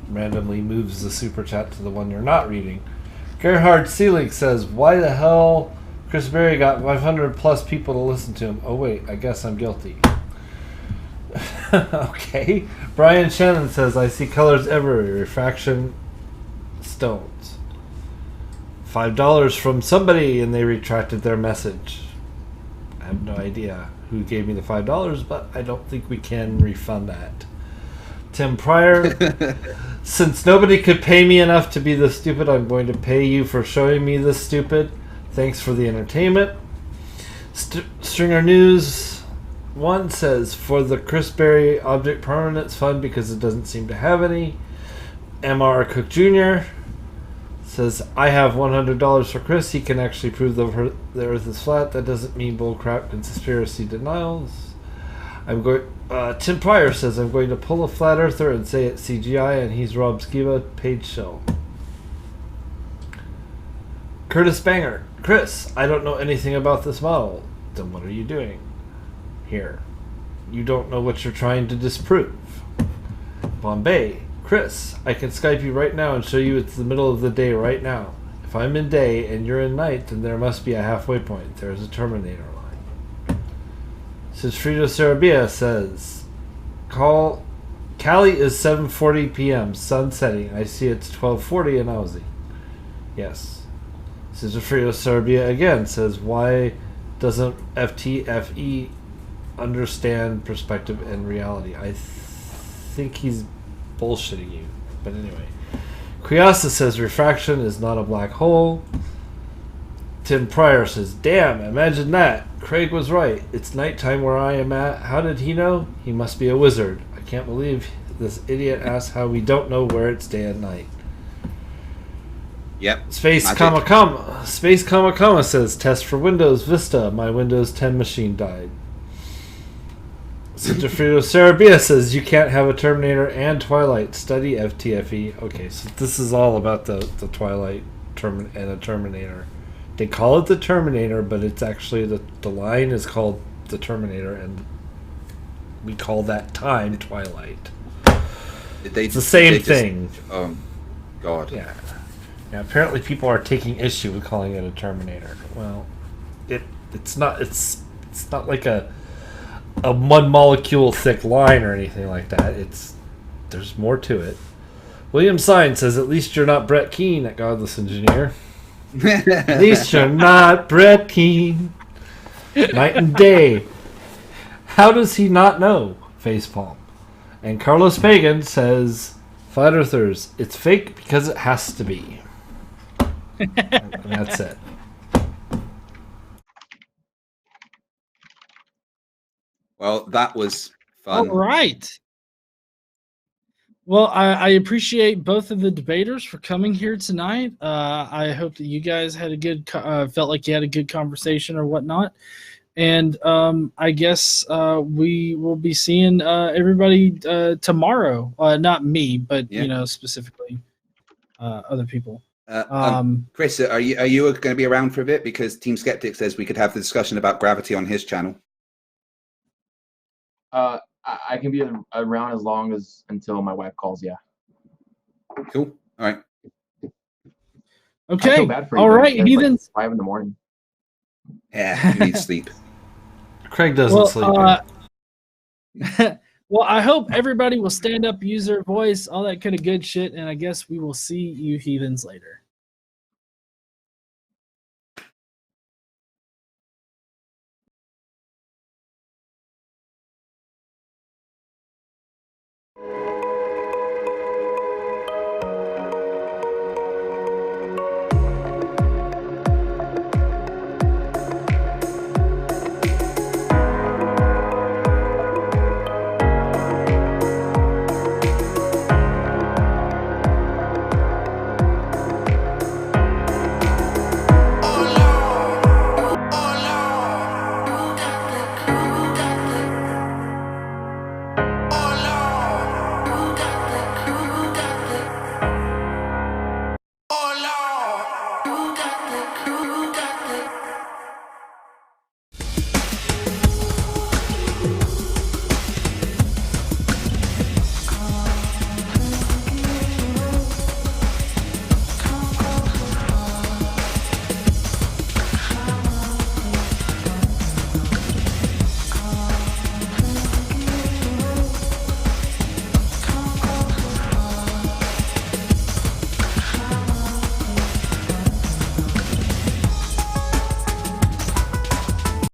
[SPEAKER 7] randomly moves the super chat to the one you're not reading. Gerhard Seelig says, "Why the hell Chris Berry got 500 plus people to listen to him? Oh wait, I guess I'm guilty." Okay. Brian Shannon says, "I see colors everywhere. Refraction stones. $5 from somebody," and they retracted their message. I have no idea who gave me the $5, but I don't think we can refund that. Tim Pryor, "Since nobody could pay me enough to be this stupid, I'm going to pay you for showing me this stupid. Thanks for the entertainment." Stringer News 1 says, "For the Chris Berry object permanence fun because it doesn't seem to have any." MR Cook Jr. says, "I have $100 for Chris. He can actually prove the Earth is flat. That doesn't mean bullcrap conspiracy denials." Tim Pryor says, "I'm going to pull a flat earther and say it's CGI and he's Rob Skiba, paid show." Curtis Banger, "Chris, I don't know anything about this model." Then what are you doing here? You don't know what you're trying to disprove. Bombay, "Chris, I can Skype you right now and show you it's the middle of the day right now. If I'm in day and you're in night, then there must be a halfway point. There's a Terminator line." Sigfrido Sarabia says, "Cali is 7:40 p.m. Sun setting. I see it's 12:40 in Aussie." Yes. Sigfrido Sarabia again says, "Why doesn't FTFE understand perspective and reality?" I think he's bullshitting you. But anyway. Kuyasa says, "Refraction is not a black hole." Tim Pryor says, "Damn, imagine that. Craig was right. It's nighttime where I am at. How did he know? He must be a wizard. I can't believe this idiot asked how we don't know where it's day and night."
[SPEAKER 6] Yep.
[SPEAKER 7] Space Kamakama says, "Test for Windows Vista. My Windows 10 machine died." Sigfrido Sarabia says, "You can't have a Terminator and Twilight. Study FTFE." Okay, so this is all about the Twilight and a Terminator. They call it the Terminator, but it's actually the line is called the Terminator, and we call that time Twilight. It's the same thing.
[SPEAKER 6] Oh, God.
[SPEAKER 7] Yeah. Now, apparently people are taking issue with calling it a Terminator. Well, it's not like a one molecule thick line or anything like that. There's more to it. William Sine says, "At least you're not Brett Keane at Godless Engineer." At least you're not Brett Keane. Night and day. How does he not know? Facepalm. And Carlos Pagan says, "Flat Earthers, it's fake because it has to be." And that's it.
[SPEAKER 6] Well, that was fun.
[SPEAKER 4] All right. Well, I appreciate both of the debaters for coming here tonight. I hope that you guys had a good, felt like you had a good conversation or whatnot. And I guess we will be seeing everybody tomorrow. Not me, but specifically other people.
[SPEAKER 6] Chris, are you going to be around for a bit? Because Team Skeptic says we could have the discussion about gravity on his channel.
[SPEAKER 5] I can be around as long as until my wife calls. Yeah.
[SPEAKER 6] Cool. All right.
[SPEAKER 4] Okay.
[SPEAKER 5] I feel bad for you.
[SPEAKER 4] All right, heathens.
[SPEAKER 5] Like 5 in the morning.
[SPEAKER 6] Yeah, you need sleep.
[SPEAKER 7] Craig doesn't sleep.
[SPEAKER 4] Well, I hope everybody will stand up, use their voice, all that kind of good shit, and I guess we will see you heathens later.